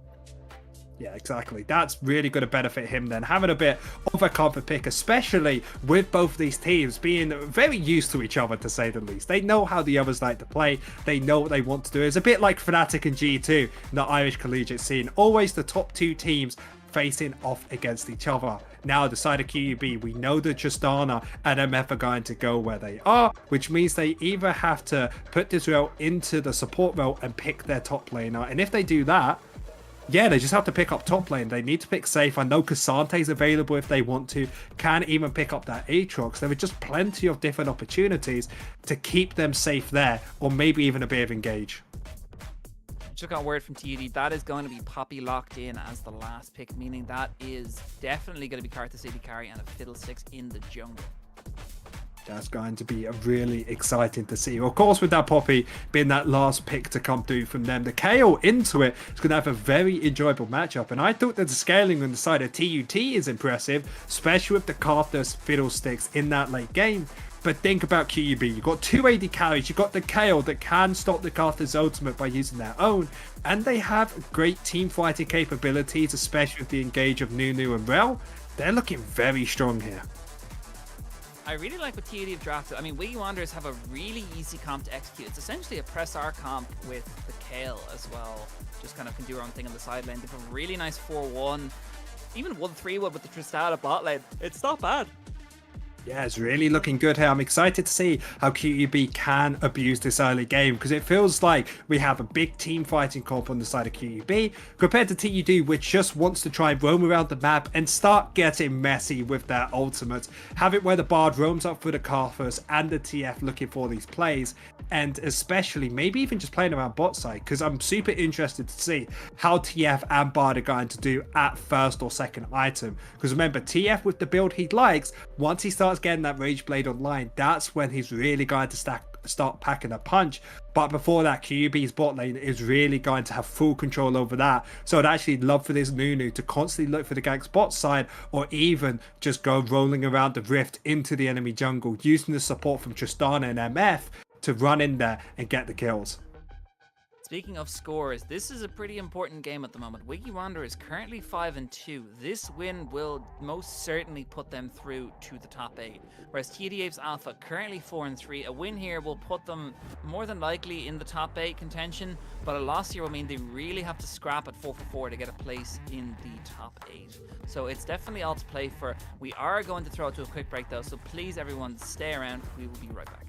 Yeah, exactly. That's really going to benefit him then, having a bit of a comfort pick, especially with both of these teams being very used to each other, to say the least. They know how the others like to play. They know what they want to do. It's a bit like Fnatic and G2 in the Irish collegiate scene. Always the top 2 teams facing off against each other. Now, the side of QUB, we know that Tristana and MF are going to go where they are, which means they either have to put this role into the support role and pick their top laner. And if they do that, yeah, they just have to pick up top lane. They need to pick safe. I know Casante's available if they want to. Can even pick up that Aatrox. There are just plenty of different opportunities to keep them safe there, or maybe even a bit of engage. Just got word from TD that is going to be Poppy locked in as the last pick, meaning that is definitely going to be Karthus AD carry and a Fiddlesticks in the jungle. That's going to be really exciting to see. Of course, with that Poppy being that last pick to come through from them, the KO into it is going to have a very enjoyable matchup. And I thought that the scaling on the side of TUT is impressive, especially with the Karthus Fiddlesticks in that late game. But think about QUB. You've got 2 AD carries. You've got the Kale that can stop the Caster's ultimate by using their own. And they have great team fighting capabilities, especially with the engage of Nunu and Rel. They're looking very strong here. I really like what TAD have drafted. I mean, Wiggy Wanderers have a really easy comp to execute. It's essentially a press R comp with the Kale as well. Just kind of can do our own thing on the side lane. They have a really nice 4-1. Even 1-3-1 with the Tristana bot lane. It's not bad. Yeah, it's really looking good here. I'm excited to see how QUB can abuse this early game, because it feels like we have a big team fighting comp on the side of QUB compared to TUD, which just wants to try and roam around the map and start getting messy with their ultimate. Have it where the Bard roams up for the Karthus and the TF looking for these plays, and especially maybe even just playing around bot side, because I'm super interested to see how TF and Bard are going to do at first or second item. Because remember, TF with the build he likes, once he starts getting that Rage Blade online, that's when he's really going to start packing a punch. But before that, QUB's bot lane is really going to have full control over that. So I'd actually love for this Nunu to constantly look for the gank's bot side, or even just go rolling around the rift into the enemy jungle, using the support from Tristana and MF to run in there and get the kills. Speaking of scores, this is a pretty important game at the moment. Wiggy Wanderer is currently 5-2. This win will most certainly put them through to the top 8. Whereas TDA's Alpha currently 4-3. A win here will put them more than likely in the top 8 contention, but a loss here will mean they really have to scrap at 4-4 to get a place in the top 8. So it's definitely all to play for. We are going to throw it to a quick break though, so please everyone stay around. We will be right back.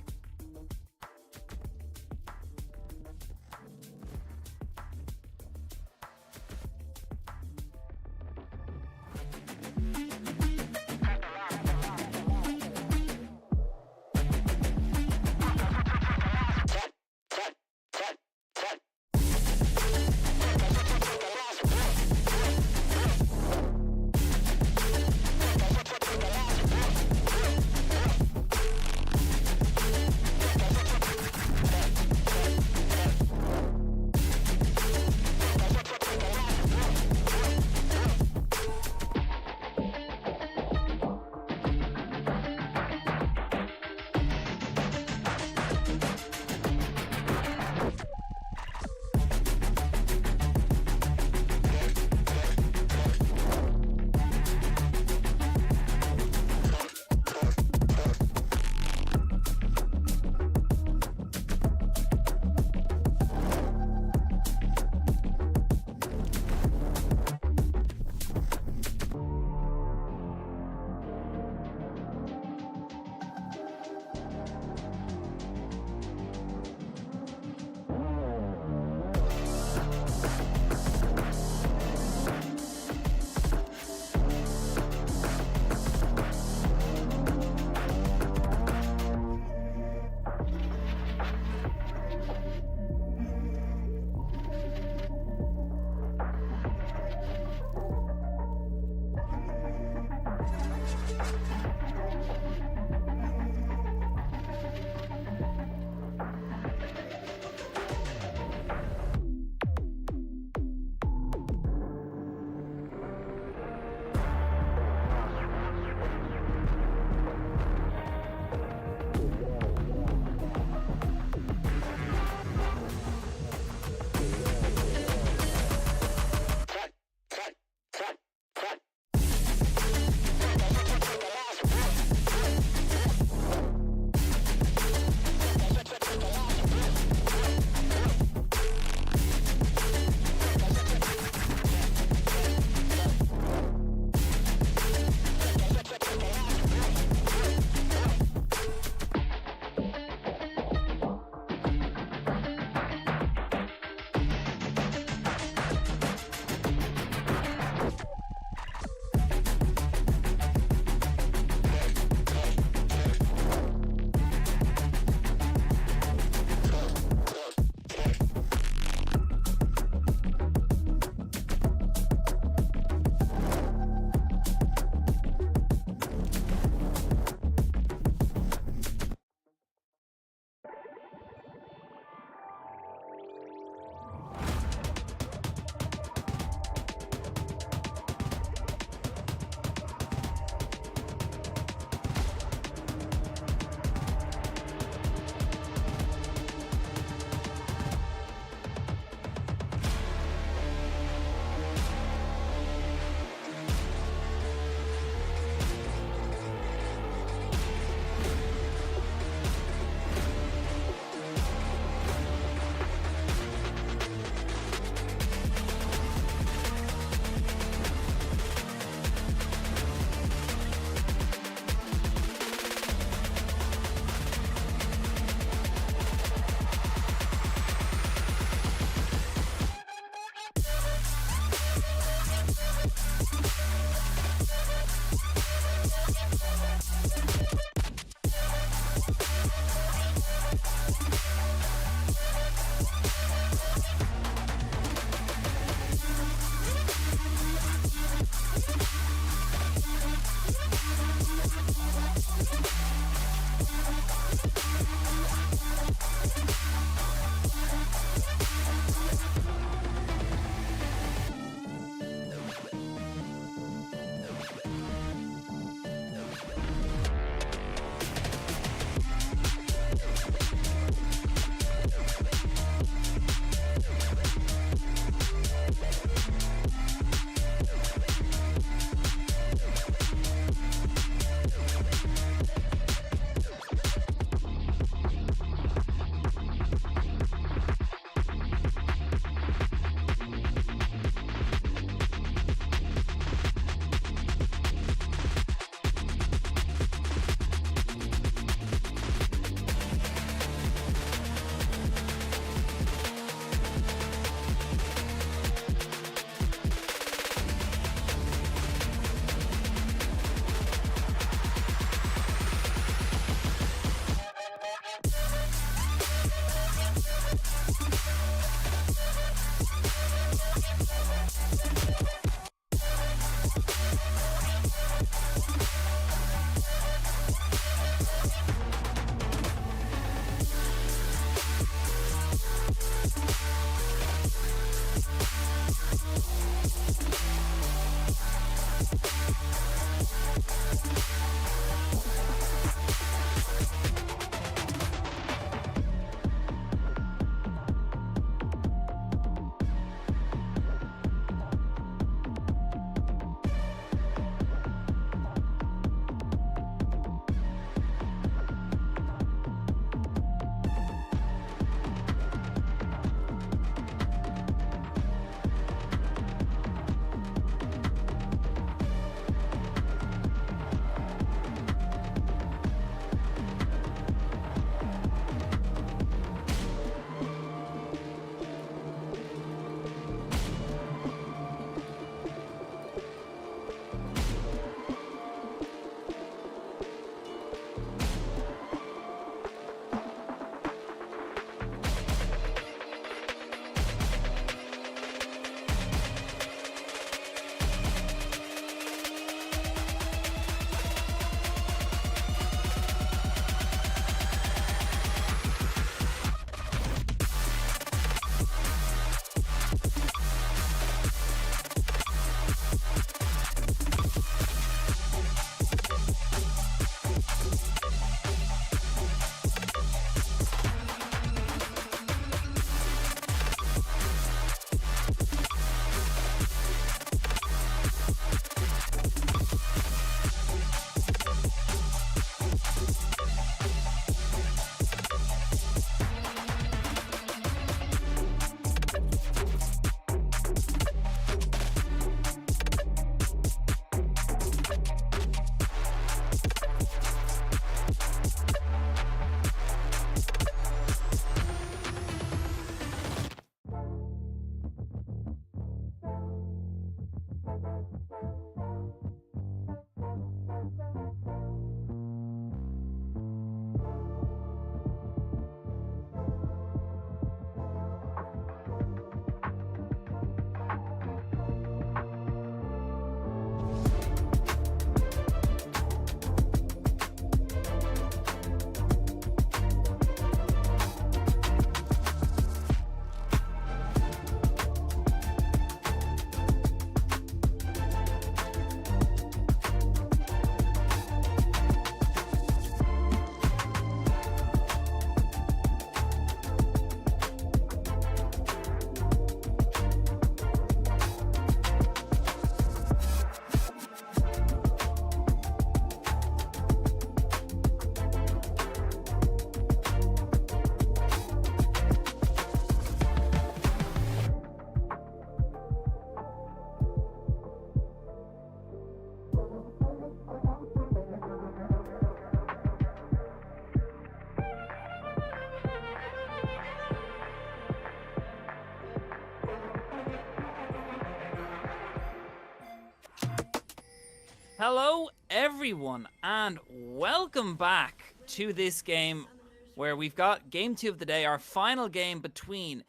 Hello everyone and welcome back to this game where we've got game 2 of the day, our final game between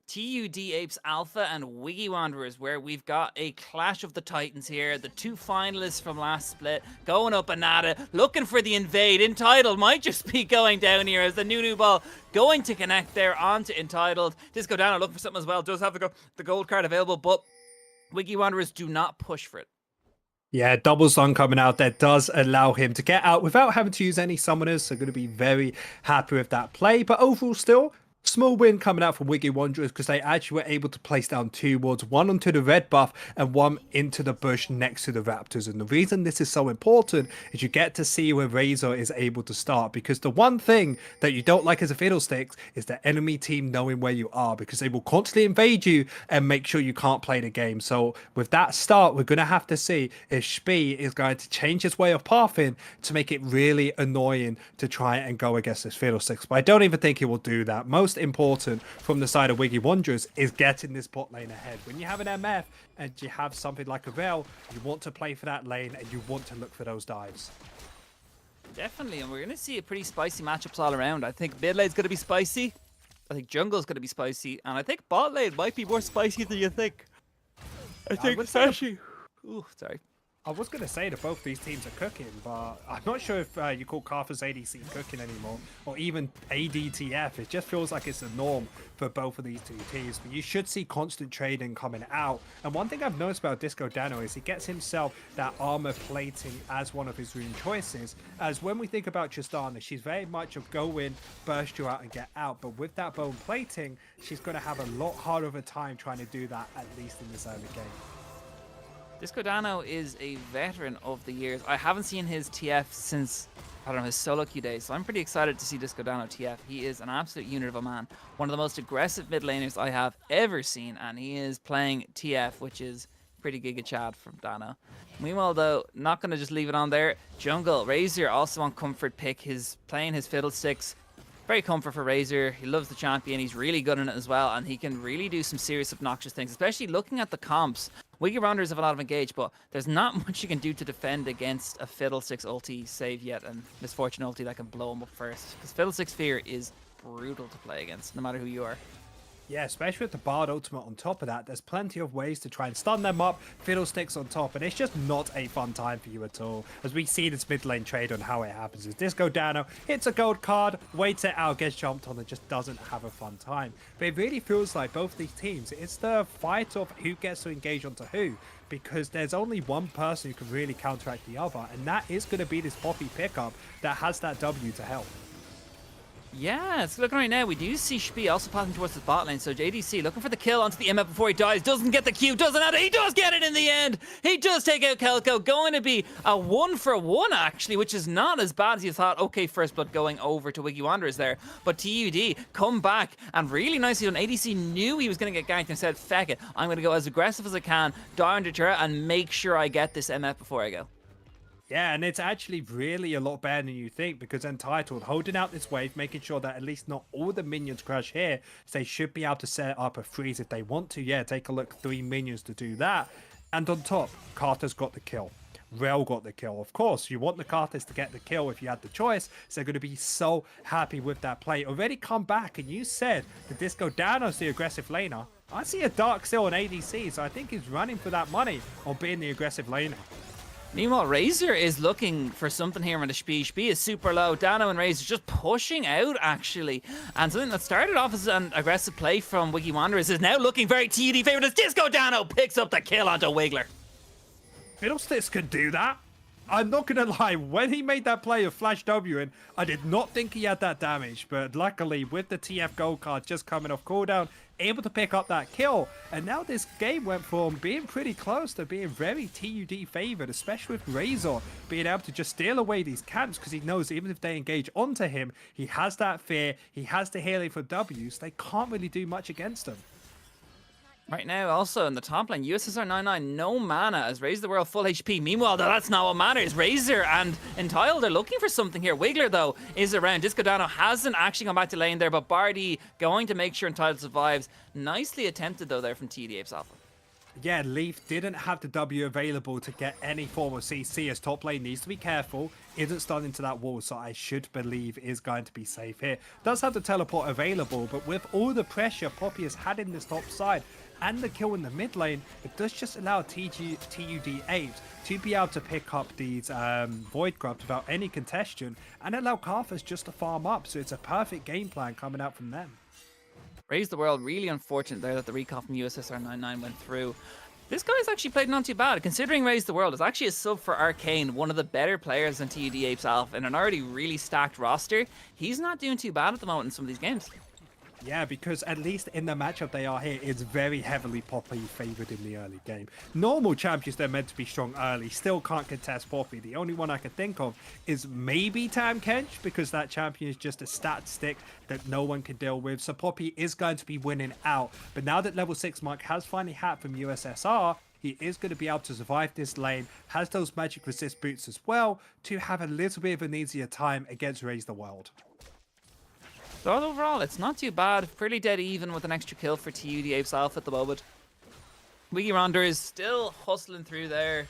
TUD Apes Alpha and Wiggy Wanderers, where we've got a clash of the titans here. The two finalists from last split going up and at it, looking for the invade. Entitled might just be going down here as the new ball going to connect there onto Entitled. Disco Dano looking for something as well, does have the gold card available, but Wiggy Wanderers do not push for it. Yeah, double stun coming out there does allow him to get out without having to use any summoners. So going to be very happy with that play. But overall still, small win coming out from Wiggy Wanderers because they actually were able to place down 2 wards, one onto the red buff and one into the bush next to the Raptors. And the reason this is so important is you get to see where Razor is able to start, because the one thing that you don't like as a Fiddlesticks is the enemy team knowing where you are, because they will constantly invade you and make sure you can't play the game. So with that start, we're going to have to see if Spee is going to change his way of pathing to make it really annoying to try and go against this Fiddlesticks. But I don't even think he will do that. Most important from the side of Wiggy Wanderers is getting this bot lane ahead. When you have an MF and you have something like a Veil, you want to play for that lane and you want to look for those dives. Definitely, and we're going to see a pretty spicy matchups all around. I think mid lane's going to be spicy. I think jungle's going to be spicy. And I think bot lane might be more spicy than you think. I think especially... Ooh, sorry. I was going to say that both these teams are cooking, but I'm not sure if you call Karthus ADC cooking anymore, or even ADTF. It just feels like it's the norm for both of these two teams. But you should see constant trading coming out. And one thing I've noticed about Disco Dano is he gets himself that armor plating as one of his rune choices. As when we think about Tristana, she's very much of go in, burst you out, and get out. But with that bone plating, she's going to have a lot harder of a time trying to do that, at least in this early game. Disco Dano is a veteran of the years. I haven't seen his TF since, I don't know, his solo queue days, so I'm pretty excited to see Disco Dano TF. He is an absolute unit of a man. One of the most aggressive mid laners I have ever seen, and he is playing TF, which is pretty giga chad from Dano. Meanwhile, though, not going to just leave it on there. Jungle, Razor also on comfort pick. He's playing his Fiddlesticks. Very comfort for Razor. He loves the champion. He's really good in it as well, and he can really do some serious obnoxious things, especially looking at the comps. Wiggy Rounders have a lot of engage, but there's not much you can do to defend against a Fiddlesticks ulti, save yet and Misfortune ulti that can blow him up first. Because Fiddlesticks Fear is brutal to play against, no matter who you are. Yeah, especially with the Bard ultimate on top of that, there's plenty of ways to try and stun them up, Fiddlesticks on top, and it's just not a fun time for you at all. As we see this mid lane trade on how it happens is Disco Dano hits a gold card, waits it out, gets jumped on, and just doesn't have a fun time. But it really feels like both these teams, it's the fight of who gets to engage onto who, because there's only one person who can really counteract the other, and that is going to be this Poppy pickup that has that W to help. Yeah, it's looking right now. We do see Spee also passing towards the bot lane. So JDC looking for the kill onto the MF before he dies. Doesn't get the Q, doesn't have it. He does get it in the end. He does take out KOKA. Going to be a 1-for-1 actually, which is not as bad as you thought. Okay, first blood going over to Wiggy Wanderers there. But TUD come back and really nicely done. ADC knew he was going to get ganked and said, feck it. I'm going to go as aggressive as I can, die under turret, and make sure I get this MF before I go. Yeah, and it's actually really a lot better than you think, because Entitled holding out this wave, making sure that at least not all the minions crash here, so they should be able to set up a freeze if they want to. Yeah, take a look, 3 minions to do that. And on top, Carter's got the kill. Rel got the kill. Of course, you want the Carters to get the kill if you had the choice, so they're going to be so happy with that play. Already come back, and you said the Disco Dano's the aggressive laner. I see a Dark still on ADC, so I think he's running for that money on being the aggressive laner. Meanwhile, Razor is looking for something here on the Spee. Spee is super low. Dano and Razor just pushing out, actually. And something that started off as an aggressive play from Wiggy Wanderers is now looking very TD favored as Disco Dano picks up the kill onto Wiggler. Fiddlesticks could do that. I'm not going to lie, when he made that play of Flash W in, I did not think he had that damage, but luckily with the TF gold card just coming off cooldown, able to pick up that kill, and now this game went from being pretty close to being very TUD favored, especially with Razor being able to just steal away these camps, because he knows even if they engage onto him, he has that fear, he has the healing for W's, they can't really do much against him. Right now, also in the top lane, USSR 99, no mana as Razor the World full HP. Meanwhile, though, that's not what matters. Razor and Entitled, they're looking for something here. Wiggler, though, is around. Disco Dano hasn't actually gone back to lane there, but Bardi going to make sure Entitled survives. Nicely attempted, though, there from TD Apes Alpha. Yeah, Leaf didn't have the W available to get any form of CC, as top lane needs to be careful, isn't stunned into that wall, so I should believe is going to be safe here. Does have the teleport available, but with all the pressure Poppy has had in this top side and the kill in the mid lane, it does just allow TUD Apes to be able to pick up these Void Grubs without any contestation and allow Karthus just to farm up, so it's a perfect game plan coming out from them. Raise the World, really unfortunate there that the recall from USSR 99 went through. This guy's actually played not too bad, considering Raise the World is actually a sub for Arcane, one of the better players in TUD Apes Alpha, in an already really stacked roster. He's not doing too bad at the moment in some of these games. Yeah, because at least in the matchup they are here, it's very heavily Poppy favoured in the early game. Normal champions, they're meant to be strong early, still can't contest Poppy. The only one I can think of is maybe Tam Kench, because that champion is just a stat stick that no one can deal with. So Poppy is going to be winning out. But now that level 6 Mark has finally had from USSR, he is going to be able to survive this lane, has those magic resist boots as well, to have a little bit of an easier time against Raise the World. So overall, it's not too bad. Pretty dead even with an extra kill for TUD Apes Alpha at the moment. Wiggy Ronder is still hustling through there.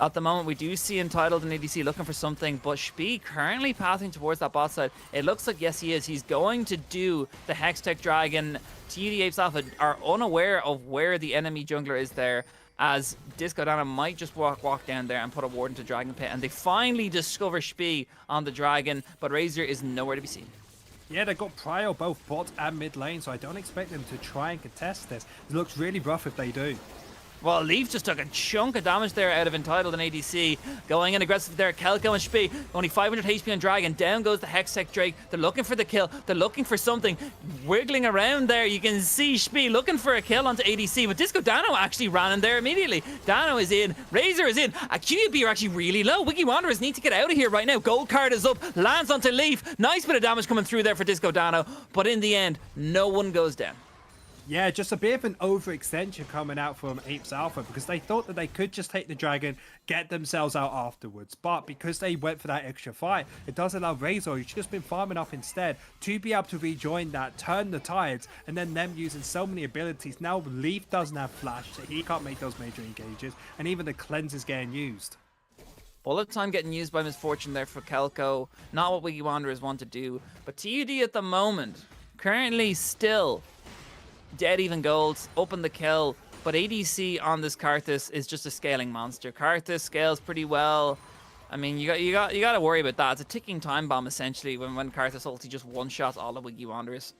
At the moment, we do see Entitled and ADC looking for something, but Spee currently pathing towards that bot side. It looks like, yes, he is. He's going to do the Hextech Dragon. TUD Apes Alpha are unaware of where the enemy jungler is there, as Disco Dana might just walk down there and put a ward into Dragon Pit, and they finally discover Spee on the Dragon, but Razor is nowhere to be seen. Yeah, they've got Prio both bot and mid lane, so I don't expect them to try and contest this. It looks really rough if they do. Well, Leaf just took a chunk of damage there out of Entitled and ADC. Going in aggressive there, Kelko and Spee. Only 500 HP on Dragon. Down goes the Hextech Drake. They're looking for the kill. They're looking for something. Wiggling around there, you can see Spee looking for a kill onto ADC. But Disco Dano actually ran in there immediately. Dano is in. Razor is in. QB are actually really low. Wiki Wanderers need to get out of here right now. Gold card is up. Lands onto Leaf. Nice bit of damage coming through there for Disco Dano. But in the end, no one goes down. Yeah, just a bit of an overextension coming out from Apes Alpha, because they thought that they could just take the dragon, get themselves out afterwards. But because they went for that extra fight, it does allow Razor, who's just been farming up instead, to be able to rejoin that, turn the tides, and then them using so many abilities. Now Leaf doesn't have flash, so he can't make those major engages, and even the cleanse is getting used. Bullet time getting used by Misfortune there for Kelko. Not what Wiggy Wanderers want to do. But TUD at the moment, currently still dead even golds, open the kill, but ADC on this Karthus is just a scaling monster. Karthus scales pretty well. I mean, you got to worry about that. It's a ticking time bomb essentially when Karthus ulti just one-shots all of Wiggy Wanderers.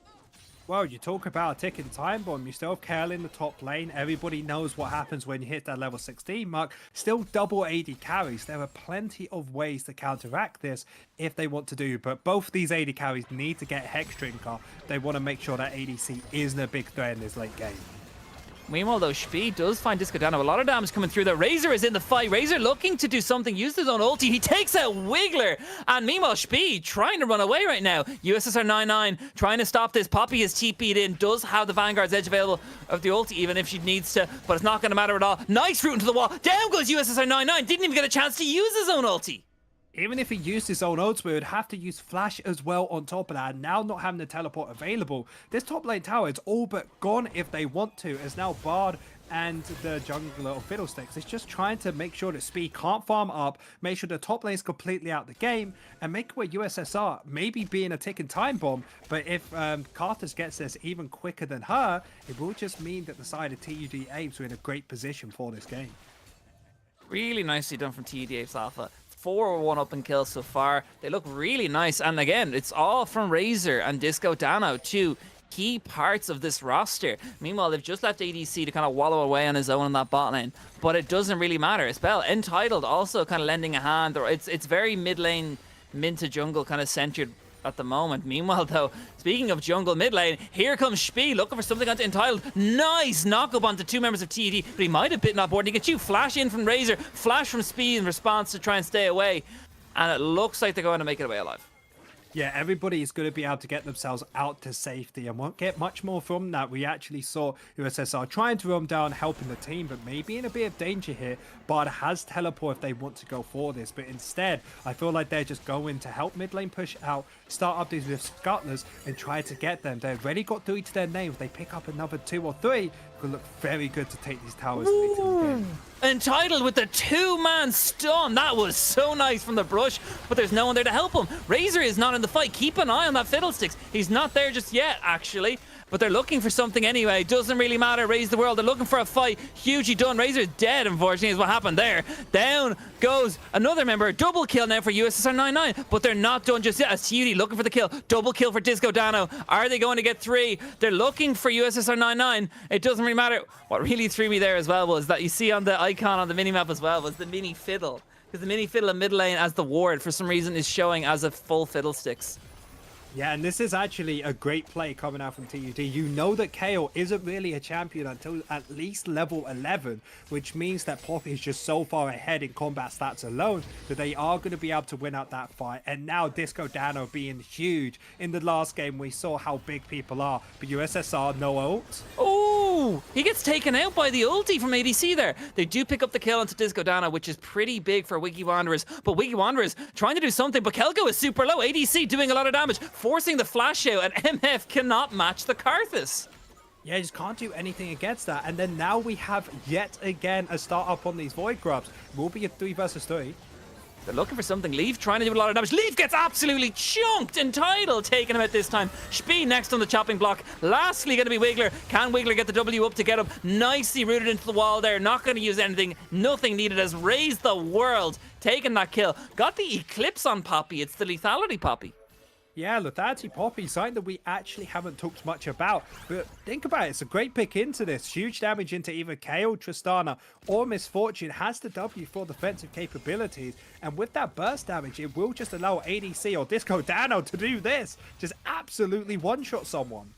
Well, you talk about a ticking time bomb. You still have Kayle in the top lane. Everybody knows what happens when you hit that level 16 mark. Still double AD carries. There are plenty of ways to counteract this if they want to do. But both these AD carries need to get Hex Drinker. They want to make sure that ADC isn't a big threat in this late game. Meanwhile, though, Spee does find Disco Dano. A lot of damage coming through there. Razor is in the fight. Razor looking to do something. Used his own ulti. He takes out Wiggler. And meanwhile, Spee trying to run away right now. USSR 99 trying to stop this. Poppy is TP'd in. Does have the Vanguard's edge available of the ulti, even if she needs to. But it's not going to matter at all. Nice route into the wall. Down goes USSR 99. Didn't even get a chance to use his own ulti. Even if he used his own ultimate, he would have to use flash as well on top of that. Now not having the teleport available, this top lane tower is all but gone if they want to, as now Bard and the jungler of Fiddlesticks is just trying to make sure that Spee can't farm up, make sure the top lane is completely out the game, and make where USSR maybe being a ticking time bomb, but if Karthus gets this even quicker than her, it will just mean that the side of TUD Apes are in a great position for this game. Really nicely done from TUD Apes Alpha. 4 1-up in kills so far. They look really nice. And again, it's all from Razor and Disco Dano, two key parts of this roster. Meanwhile, they've just left ADC to kind of wallow away on his own in that bot lane. But it doesn't really matter. Spell Entitled also kind of lending a hand. It's very mid lane, mid to jungle kind of centered at the moment. Meanwhile, though, speaking of jungle mid lane, here comes Spee looking for something onto Entitled. Nice knock up onto two members of TED, but he might have bitten on board. And you get you flash in from Razor, flash from Spee in response to try and stay away. And it looks like they're going to make it away alive. Yeah, everybody is going to be able to get themselves out to safety and won't get much more from that. We actually saw USSR trying to run down, helping the team, but maybe in a bit of danger here. Bard has teleport if they want to go for this, but instead, I feel like they're just going to help mid lane push out, start up these Rift Scuttlers and try to get them. They've already got 3 to their names. They pick up another 2 or 3. going to look very good to take these towers late in the game. Entitled with the 2-man stun. That was so nice from the brush, but there's no one there to help him. Razor is not in the fight. Keep an eye on that Fiddlesticks. He's not there just yet, actually. But they're looking for something anyway. Doesn't really matter. Raise the world. They're looking for a fight. Hugely done. Razor's dead, unfortunately, is what happened there. Down goes another member. Double kill now for USSR 99. But they're not done just yet. Acuity looking for the kill. Double kill for Disco Dano. Are they going to get 3? They're looking for USSR 99. It doesn't really matter. What really threw me there as well was that you see on the icon on the minimap as well was the mini fiddle. Because the mini fiddle in mid lane as the ward for some reason is showing as a full Fiddlesticks. Yeah, and this is actually a great play coming out from TUD. You know that KO isn't really a champion until at least level 11, which means that Poppy is just so far ahead in combat stats alone that they are going to be able to win out that fight. And now Disco Dano being huge. In the last game, we saw how big people are, but USSR, no ult. Oh, he gets taken out by the ulti from ADC there. They do pick up the kill onto Disco Dano, which is pretty big for Wiki Wanderers. But Wiki Wanderers trying to do something, but Kelko is super low. ADC doing a lot of damage, forcing the flash out, and MF cannot match the Karthus. Yeah, just can't do anything against that. And then now we have yet again a start up on these Void Grubs. Will be a 3 versus 3. They're looking for something. Leaf trying to do a lot of damage. Leaf gets absolutely chunked. Entitled taking him out this time. Spee next on the chopping block. Lastly going to be Wiggler. Can Wiggler get the W up to get up? Nicely rooted into the wall there. Not going to use anything. Nothing needed as Raise the World taking that kill. Got the Eclipse on Poppy. It's the lethality Poppy. Yeah, Lethargy Poppy, something that we actually haven't talked much about. But think about it, it's a great pick into this. Huge damage into either KO, Tristana, or Misfortune. Has the W for defensive capabilities. And with that burst damage, it will just allow ADC or Disco Dano to do this. Just absolutely one-shot someone.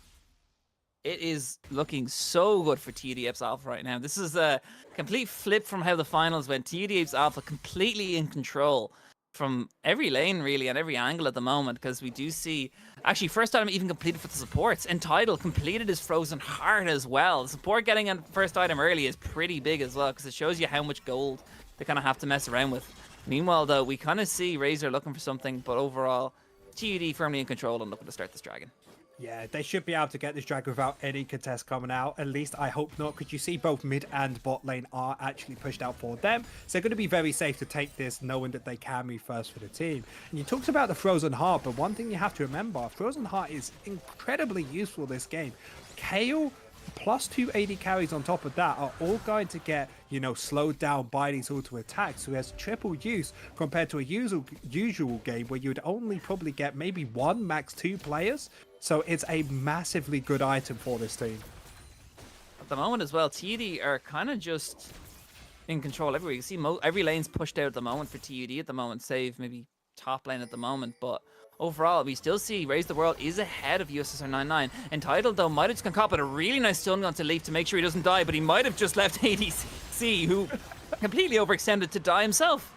It is looking so good for TDF's Alpha right now. This is a complete flip from how the finals went. TDF's Alpha completely in control from every lane really and every angle at the moment, because we do see actually first item even completed for the supports. Entitled completed his Frozen Heart as well. The support getting a first item early is pretty big as well, because it shows you how much gold they kind of have to mess around with. Meanwhile though, we kind of see Razor looking for something, but overall TUD firmly in control and looking to start this dragon. Yeah, they should be able to get this dragon without any contest coming out. At least I hope not, because you see both mid and bot lane are actually pushed out for them. So they're going to be very safe to take this, knowing that they can move first for the team. And you talked about the Frozen Heart, but one thing you have to remember, Frozen Heart is incredibly useful this game. Kayle plus 2 AD carries on top of that are all going to get, you know, slowed down by these auto attacks, so has triple use compared to a usual game where you'd only probably get maybe 1, max 2 players. So it's a massively good item for this team. At the moment as well, TUD are kind of just in control everywhere. You see every lane's pushed out at the moment for TUD at the moment, save maybe top lane at the moment, but overall, we still see Raise the World is ahead of USSR 99. Entitled, though, might have just gone caught with a really nice stun gun to Leaf to make sure he doesn't die, but he might have just left ADC, who completely overextended, to die himself.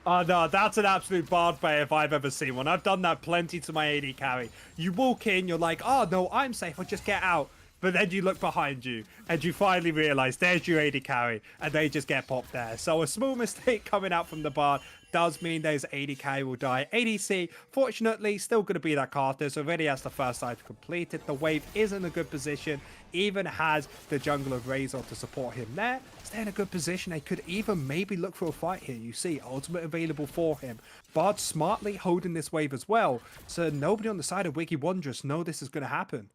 Oh no, that's an absolute bard play if I've ever seen one. I've done that plenty to my AD carry. You walk in, you're like, oh no, I'm safe, I'll just get out. But then you look behind you and you finally realize there's your AD carry and they just get popped there. So a small mistake coming out from the bard does mean those AD carry will die. ADC, fortunately, still going to be that Karthus. Already has the first item completed. The wave is in a good position. Even has the jungle of Razor to support him there. Stay in a good position. They could even maybe look for a fight here. You see, ultimate available for him. Bard smartly holding this wave as well. So nobody on the side of Wiki Wanderers know this is going to happen.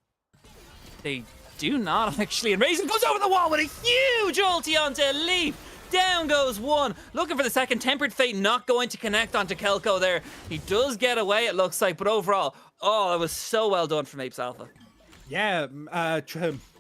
They do not actually. And Razor goes over the wall with a huge ulti onto Leaf. Down goes one. Looking for the second. Tempered Fate not going to connect onto Kelko there. He does get away, it looks like. But overall, oh, it was so well done from Apes Alpha. Yeah,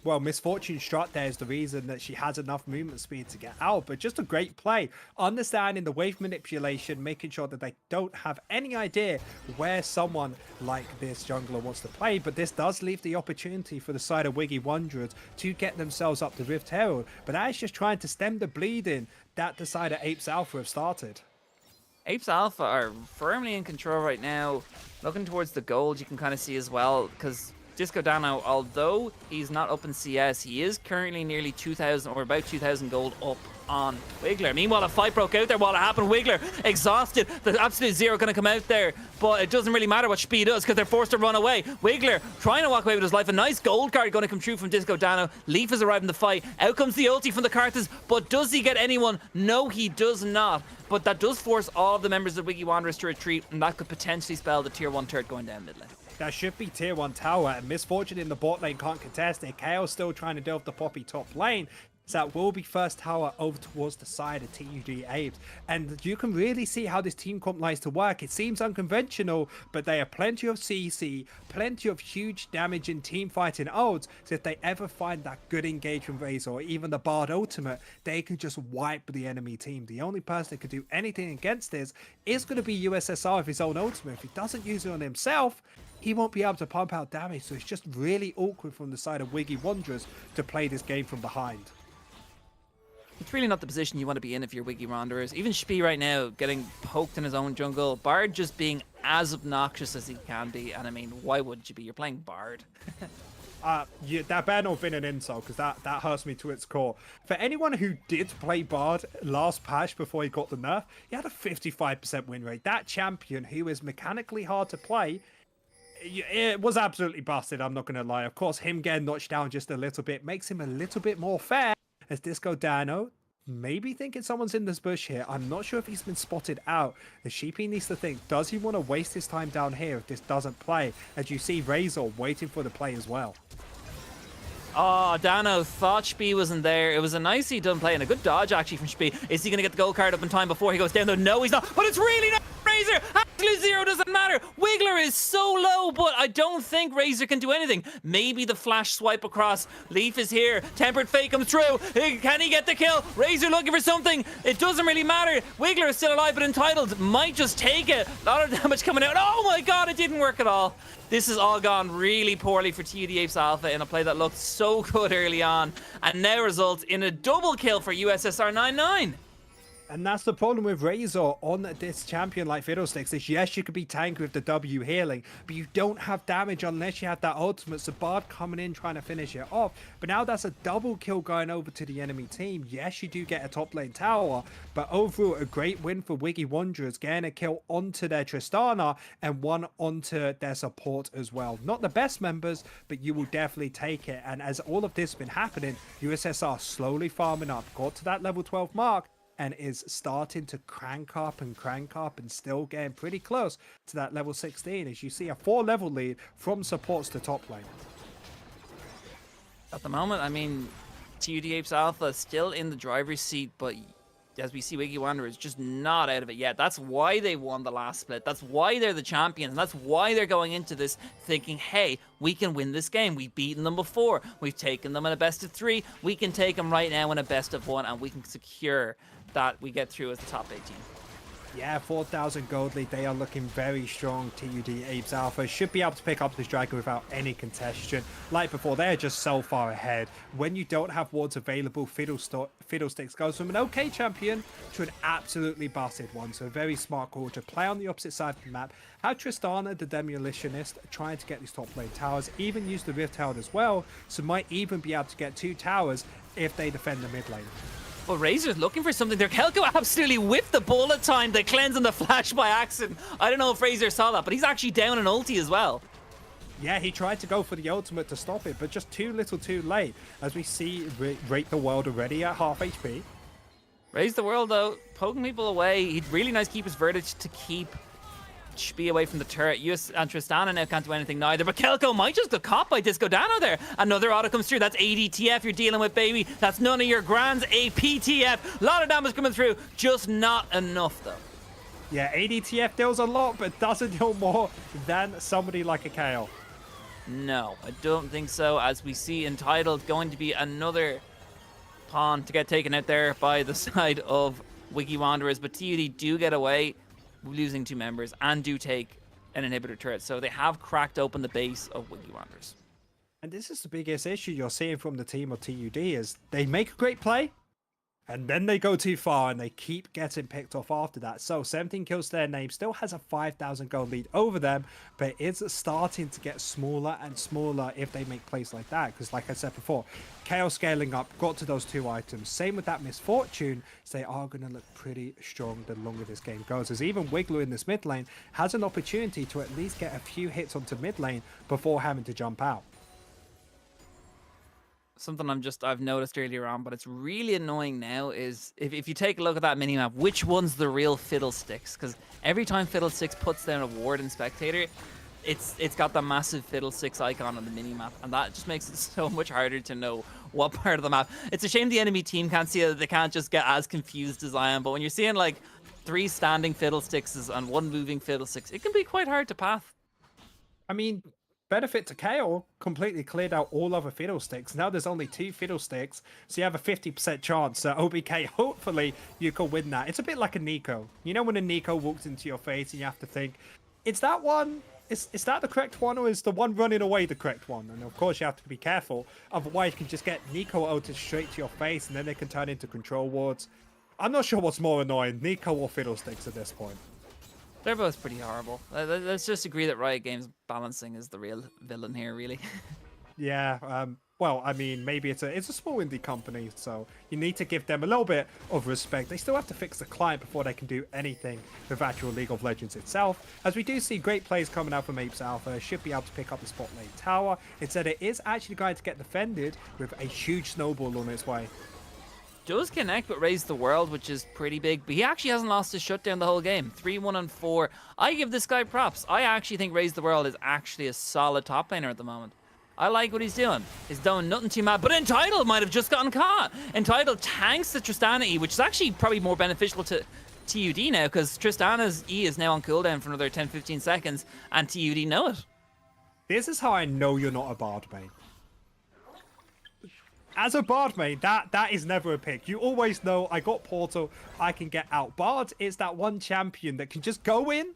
well, Misfortune Strut there is the reason that she has enough movement speed to get out, but just a great play. Understanding the wave manipulation, making sure that they don't have any idea where someone like this jungler wants to play, but this does leave the opportunity for the side of Wiggy Wanderers to get themselves up to Rift Herald, but that is just trying to stem the bleeding that the side of Apes Alpha have started. Apes Alpha are firmly in control right now. Looking towards the gold, you can kind of see as well, because Disco Dano, although he's not up in CS, he is currently nearly 2,000 or about 2,000 gold up on Wiggler. Meanwhile, a fight broke out there while it happened. Wiggler exhausted. The absolute zero going to come out there, but it doesn't really matter what Speed does because they're forced to run away. Wiggler trying to walk away with his life. A nice gold card going to come through from Disco Dano. Leaf has arrived in the fight. Out comes the ulti from the Carthus, but does he get anyone? No, he does not. But that does force all of the members of Wiggy Wanderers to retreat, and that could potentially spell the tier 1 turret going down mid lane. That should be tier 1 tower, and Misfortune in the bot lane can't contest it. KO still trying to deal with the Poppy top lane. So that will be first tower over towards the side of TUD Apes. And you can really see how this team comp likes to work. It seems unconventional, but they have plenty of CC, plenty of huge damage in team fighting ults. So if they ever find that good engagement Razor or even the Bard ultimate, they can just wipe the enemy team. The only person that could do anything against this is going to be USSR with his own ultimate. If he doesn't use it on himself, he won't be able to pump out damage. So it's just really awkward from the side of Wiggy Wanderers to play this game from behind. It's really not the position you want to be in if you're Wiggy Wanderers. Even Spee right now getting poked in his own jungle. Bard just being as obnoxious as he can be. And I mean, why wouldn't you be? You're playing Bard. That better not have been an insult, because that hurts me to its core. For anyone who did play Bard last patch before he got the nerf, he had a 55% win rate. That champion, who is mechanically hard to play, it was absolutely busted, I'm not going to lie. Of course, him getting notched down just a little bit makes him a little bit more fair. As Disco Dano, maybe thinking someone's in this bush here. I'm not sure if he's been spotted out. The Sheepy needs to think, does he want to waste his time down here if this doesn't play? As you see Razor waiting for the play as well. Oh, Dano thought Spee wasn't there. It was a nicely done play and a good dodge actually from Spee. Is he going to get the gold card up in time before he goes down though? No, he's not. But it's really not Razor. Absolute zero doesn't matter. Wiggler is so low, but I don't think Razor can do anything. Maybe the flash swipe across. Leaf is here. Tempered Fate comes through. Can he get the kill? Razor looking for something. It doesn't really matter. Wiggler is still alive, but Entitled might just take it. A lot of damage coming out. Oh my god, it didn't work at all. This has all gone really poorly for TUD Apes Alpha in a play that looked so good early on, and now results in a double kill for USSR 99. And that's the problem with Razor on this champion like Fiddlesticks is yes, you could be tanky with the W healing, but you don't have damage unless you have that ultimate. So Bard coming in trying to finish it off. But now that's a double kill going over to the enemy team. Yes, you do get a top lane tower, but overall a great win for Wiggy Wanderers, getting a kill onto their Tristana and one onto their support as well. Not the best members, but you will definitely take it. And as all of this has been happening, USSR slowly farming up, got to that level 12 mark, and is starting to crank up and still getting pretty close to that level 16 as you see a 4-level lead from supports to top lane. At the moment, I mean, TUD Apes Alpha still in the driver's seat, but as we see, Wiggy Wanderers just not out of it yet. That's why they won the last split. That's why they're the champions. And that's why they're going into this thinking, hey, we can win this game. We've beaten them before. We've taken them in a best of 3. We can take them right now in a best of 1, and we can secure that we get through as the top 18. Yeah, 4,000 gold lead. They are looking very strong. TUD Apes Alpha should be able to pick up this dragon without any contention. Like before, they're just so far ahead. When you don't have wards available, Fiddlesticks goes from an okay champion to an absolutely busted one. So a very smart call to play on the opposite side of the map. Have Tristana, the Demolitionist, trying to get these top lane towers. Even use the Rift Herald as well. So might even be able to get 2 towers if they defend the mid lane. Well, Razor's looking for something there. Kelko absolutely whiffed the bullet time, the cleanse and the flash by accident. I don't know if Razor saw that, but he's actually down an ulti as well. Yeah, he tried to go for the ultimate to stop it, but just too little too late. As we see, Rate the World already at half HP. Raise the World, though, poking people away. He'd really nice keep his verdict to keep Spee away from the turret. US and Tristana now can't do anything neither, but Kelko might just get caught by Disco Dano there. Another auto comes through. That's ADTF you're dealing with, baby. That's none of your grands. APTF. A lot of damage coming through. Just not enough, though. Yeah, ADTF deals a lot, but doesn't deal more than somebody like a KO. No, I don't think so. As we see Entitled going to be another pawn to get taken out there by the side of Wiggy Wanderers, but TUD do get away, losing 2 members, and do take an inhibitor turret. So they have cracked open the base of Wiggy Wanderers. And this is the biggest issue you're seeing from the team of TUD is they make a great play, And then they go too far and they keep getting picked off after that. So 17 kills to their name, still has a 5,000 gold lead over them, but it's starting to get smaller and smaller if they make plays like that. Because like I said before, KO scaling up, got to those 2 items. Same with that Misfortune, so they are going to look pretty strong the longer this game goes. As even Wiggler in this mid lane has an opportunity to at least get a few hits onto mid lane before having to jump out. Something I've noticed earlier on, but it's really annoying now, is if you take a look at that minimap, which one's the real Fiddlesticks? Because every time Fiddlesticks puts down a ward in Spectator, it's got the massive Fiddlesticks icon on the minimap, and that just makes it so much harder to know what part of the map. It's a shame the enemy team can't see it, they can't just get as confused as I am, but when you're seeing like 3 standing Fiddlesticks and 1 moving Fiddlesticks, it can be quite hard to path. I mean, benefit to KO completely cleared out all other Fiddlesticks. Now there's only 2 Fiddlesticks, so you have a 50% chance that OBK, hopefully, you can win that. It's a bit like a Nico. You know when a Nico walks into your face and you have to think, is that one? Is that the correct one, or is the one running away the correct one? And of course you have to be careful, otherwise you can just get Nico ulted straight to your face and then they can turn into control wards. I'm not sure what's more annoying, Nico or Fiddlesticks at this point. They're both pretty horrible. Let's just agree that Riot Games balancing is the real villain here, really. Yeah, well, I mean, maybe it's a small indie company, so you need to give them a little bit of respect. They still have to fix the client before they can do anything with actual League of Legends itself. As we do see great plays coming out from Apes Alpha, should be able to pick up the spot lane tower. Instead, it is actually going to get defended with a huge snowball on its way. Does connect but Raise the World, which is pretty big, but he actually hasn't lost his shutdown the whole game. 3-1-4. I give this guy props. I actually think Raise the World is actually a solid top laner at the moment. I like what he's doing. He's doing nothing too mad, but Entitled might have just gotten caught. Entitled tanks the Tristana E, which is actually probably more beneficial to TUD now, because Tristana's E is now on cooldown for another 10-15 seconds, and TUD know it. This is how I know you're not a Bard main. As a Bard main, that is never a pick. You always know, I got Portal, I can get out. Bard is that one champion that can just go in,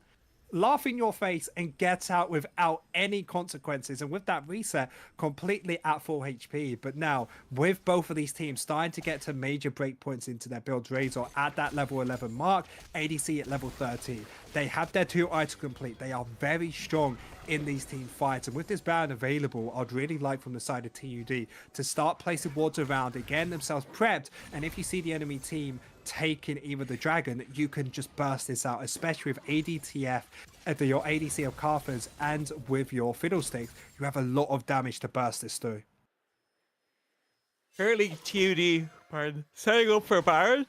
laugh in your face, and get out without any consequences. And with that reset, completely at full HP. But now, with both of these teams starting to get to major breakpoints into their builds, Razor at that level 11 mark, ADC at level 13. They have their 2 items complete. They are very strong in these team fights, and with this Baron available, I'd really like from the side of TUD to start placing wards around it, getting themselves prepped, and if you see the enemy team taking either the dragon, you can just burst this out, especially with ADTF, your ADC of Carthage, and with your Fiddlesticks, you have a lot of damage to burst this through. Currently TUD, setting up for Baron.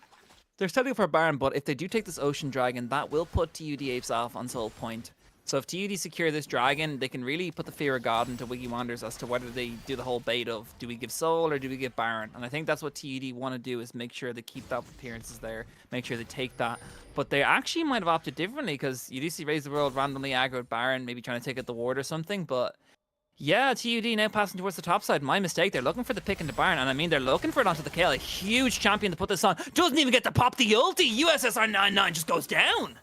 They're setting up for Baron, but if they do take this Ocean Dragon, that will put TUD Apes off on Soul Point. So if TUD secure this dragon, they can really put the fear of God into Wiggy Wonders as to whether they do the whole bait of, do we give Soul or do we give Baron? And I think that's what TUD want to do, is make sure they keep that appearances there, make sure they take that. But they actually might have opted differently, because you do see Raise the World randomly aggroed Baron, maybe trying to take out the ward or something. But yeah, TUD now passing towards the top side. My mistake. They're looking for the pick in the Baron, and I mean, they're looking for it onto the kill. A huge champion to put this on. Doesn't even get to pop the ulti. USSR 99 just goes down.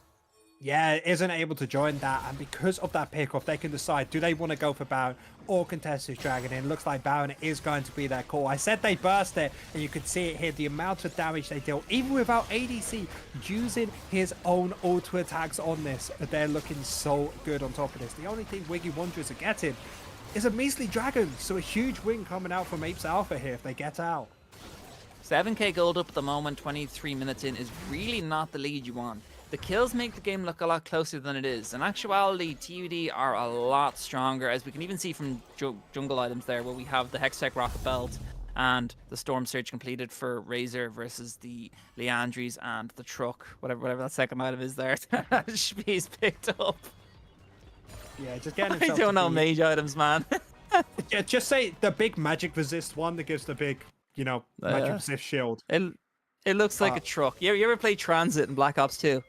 Yeah, isn't able to join that, and because of that pick-off, they can decide, do they want to go for Baron or contest this dragon? And it looks like Baron is going to be their call. I said they burst it, and you can see it here, the amount of damage they deal, even without ADC using his own auto attacks on this. They're looking so good on top of this. The only thing Wiggy Wanderers are getting is a measly dragon, so a huge win coming out from Apes Alpha here if they get out. 7k gold up at the moment, 23 minutes in, is really not the lead you want. The kills make the game look a lot closer than it is. In actuality, TUD are a lot stronger, as we can even see from jungle items there, where we have the Hextech Rocket Belt and the Storm Surge completed for Razor versus the Leandries and the Truck, whatever that second item is there. Shpee's picked up. Yeah, just getting I don't know mage items, man. Yeah, just say the big magic resist one that gives the big, magic resist shield. It looks like a truck. You ever play Transit in Black Ops 2?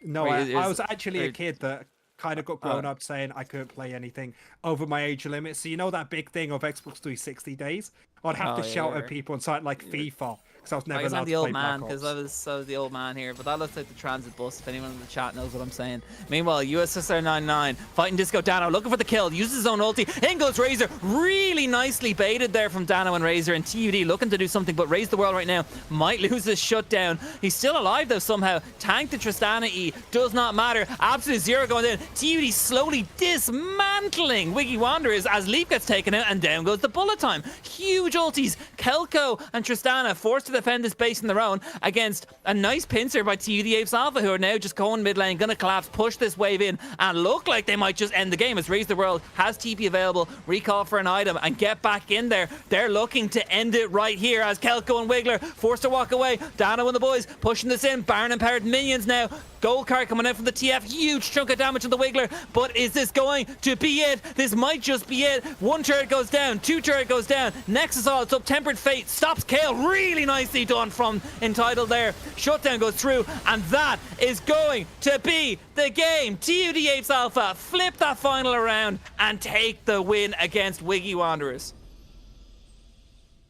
No, I was actually a kid that kind of got grown up saying I couldn't play anything over my age limit. So you know that big thing of Xbox 360 days? I'd have to Oh, shout yeah. at people on site like FIFA because I was I never guess allowed I'm to the old play man Black because Ops. I was the old man here, but that looks like the transit bus. If anyone in the chat knows what I'm saying. Meanwhile, USSR 99 fighting Disco Dano, looking for the kill, uses his own ulti. In goes Razor, really nicely baited there from Dano and Razor, and TUD looking to do something, but Raise the World right now might lose this shutdown. He's still alive though somehow. Tank the Tristana E, does not matter. Absolute Zero going in. TUD slowly dismantling Wiggy Wanderers as Leap gets taken out, and down goes the bullet time. Huge ultis. Kelko and Tristana forced to defend this base on their own against a nice pincer by TUD Apes Alpha, who are now just going mid lane, gonna collapse, push this wave in, and look like they might just end the game as Raise the World has TP available, recall for an item, and get back in there. They're looking to end it right here as Kelko and Wiggler forced to walk away. Dano and the boys pushing this in. Baron empowered minions now. Gold card coming out from the TF. Huge chunk of damage on the Wiggler. But is this going to be it? This might just be it. One turret goes down. Two turret goes down. Nexus all. It's up. Tempered Fate stops Kale. Really nicely done from Entitled there. Shutdown goes through. And that is going to be the game. TUD Apes Alpha flip that final around and take the win against Wiggy Wanderers.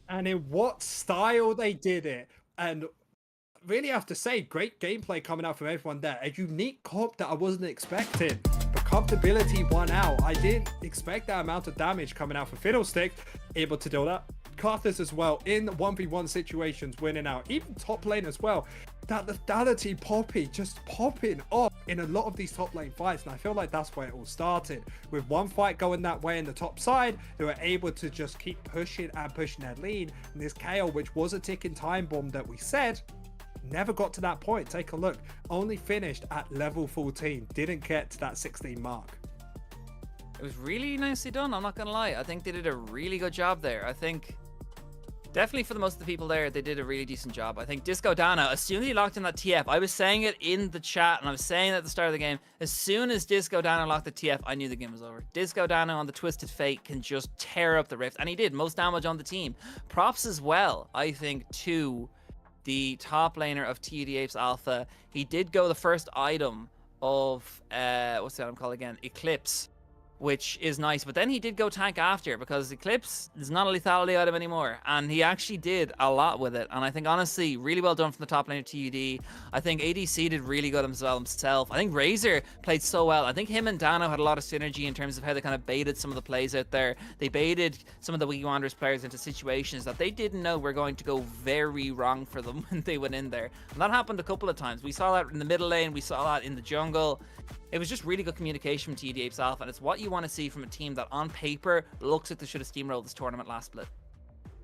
And in what style they did it. And really have to say, great gameplay coming out from everyone there. A unique comp that I wasn't expecting. The comfortability won out. I didn't expect that amount of damage coming out for Fiddlestick. Able to do that. Carthus as well in 1v1 situations, winning out. Even top lane as well. That lethality Poppy just popping off in a lot of these top lane fights, and I feel like that's where it all started. With one fight going that way in the top side, they were able to just keep pushing and pushing their lead. And this KO, which was a ticking time bomb that we said, never got to that point. Take a look. Only finished at level 14. Didn't get to that 16 mark. It was really nicely done, I'm not gonna lie. I think they did a really good job there. I think definitely for the most of the people there, they did a really decent job. I think Disco Dano, as soon as he locked in that TF, I was saying it in the chat and I was saying it at the start of the game, as soon as Disco Dano locked the TF, I knew the game was over. Disco Dano on the Twisted Fate can just tear up the Rift, and he did. Most damage on the team. Props as well, I think, to the top laner of TUD Apes Alpha. He did go the first item of, what's the item called again? Eclipse, which is nice. But then he did go tank after, because Eclipse is not a lethality item anymore. And he actually did a lot with it. And I think, honestly, really well done from the top lane of TUD. I think ADC did really good himself. I think Razor played so well. I think him and Dano had a lot of synergy in terms of how they kind of baited some of the plays out there. They baited some of the Wiggy Wanderers players into situations that they didn't know were going to go very wrong for them when they went in there. And that happened a couple of times. We saw that in the middle lane. We saw that in the jungle. It was just really good communication from TUD Apes Alpha, and it's what you want to see from a team that on paper looks like they should have steamrolled this tournament last split.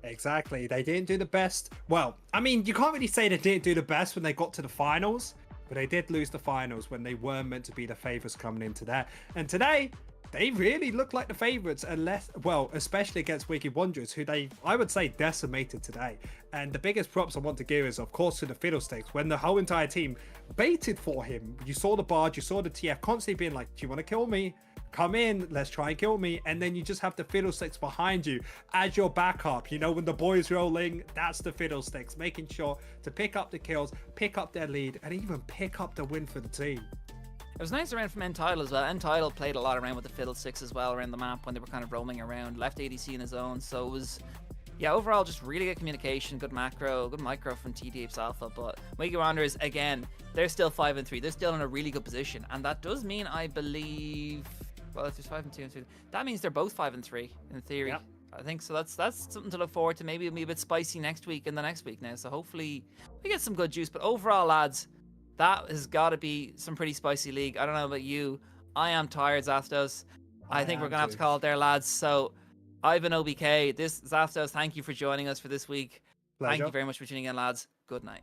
Exactly. They didn't do the best. Well, I mean, you can't really say they didn't do the best when they got to the finals, but they did lose the finals when they were meant to be the favorites coming into that. And today, they really look like the favorites, unless, well, especially against Wiggy Wanderers, who they, I would say, decimated today. And the biggest props I want to give is, of course, to the Fiddlesticks. When the whole entire team baited for him, you saw the barge, you saw the TF constantly being like, do you want to kill me? Come in, let's try and kill me. And then you just have the Fiddlesticks behind you as your backup. You know, when the boys rolling, that's the Fiddlesticks, making sure to pick up the kills, pick up their lead, and even pick up the win for the team. It was nice around from Entitled as well. Entitled played a lot around with the Fiddlesticks as well around the map when they were kind of roaming around. Left ADC in his own, so it was, yeah, overall just really good communication, good macro, good micro from TUD Apes Alpha. But Wiggy Wanderers, again, they're still 5-3. They're still in a really good position, and that does mean, I believe, well, if there's 5-2 and 2, that means they're both 5-3 in theory. Yep. I think so. That's something to look forward to. Maybe it'll be a bit spicy next week and the next week now. So hopefully we get some good juice. But overall, lads, that has got to be some pretty spicy league. I don't know about you. I am tired, Zastos. I think we're going to have to call it there, lads. So, I've been OBK. This Zastos, thank you for joining us for this week. Pleasure. Thank you very much for tuning in, lads. Good night.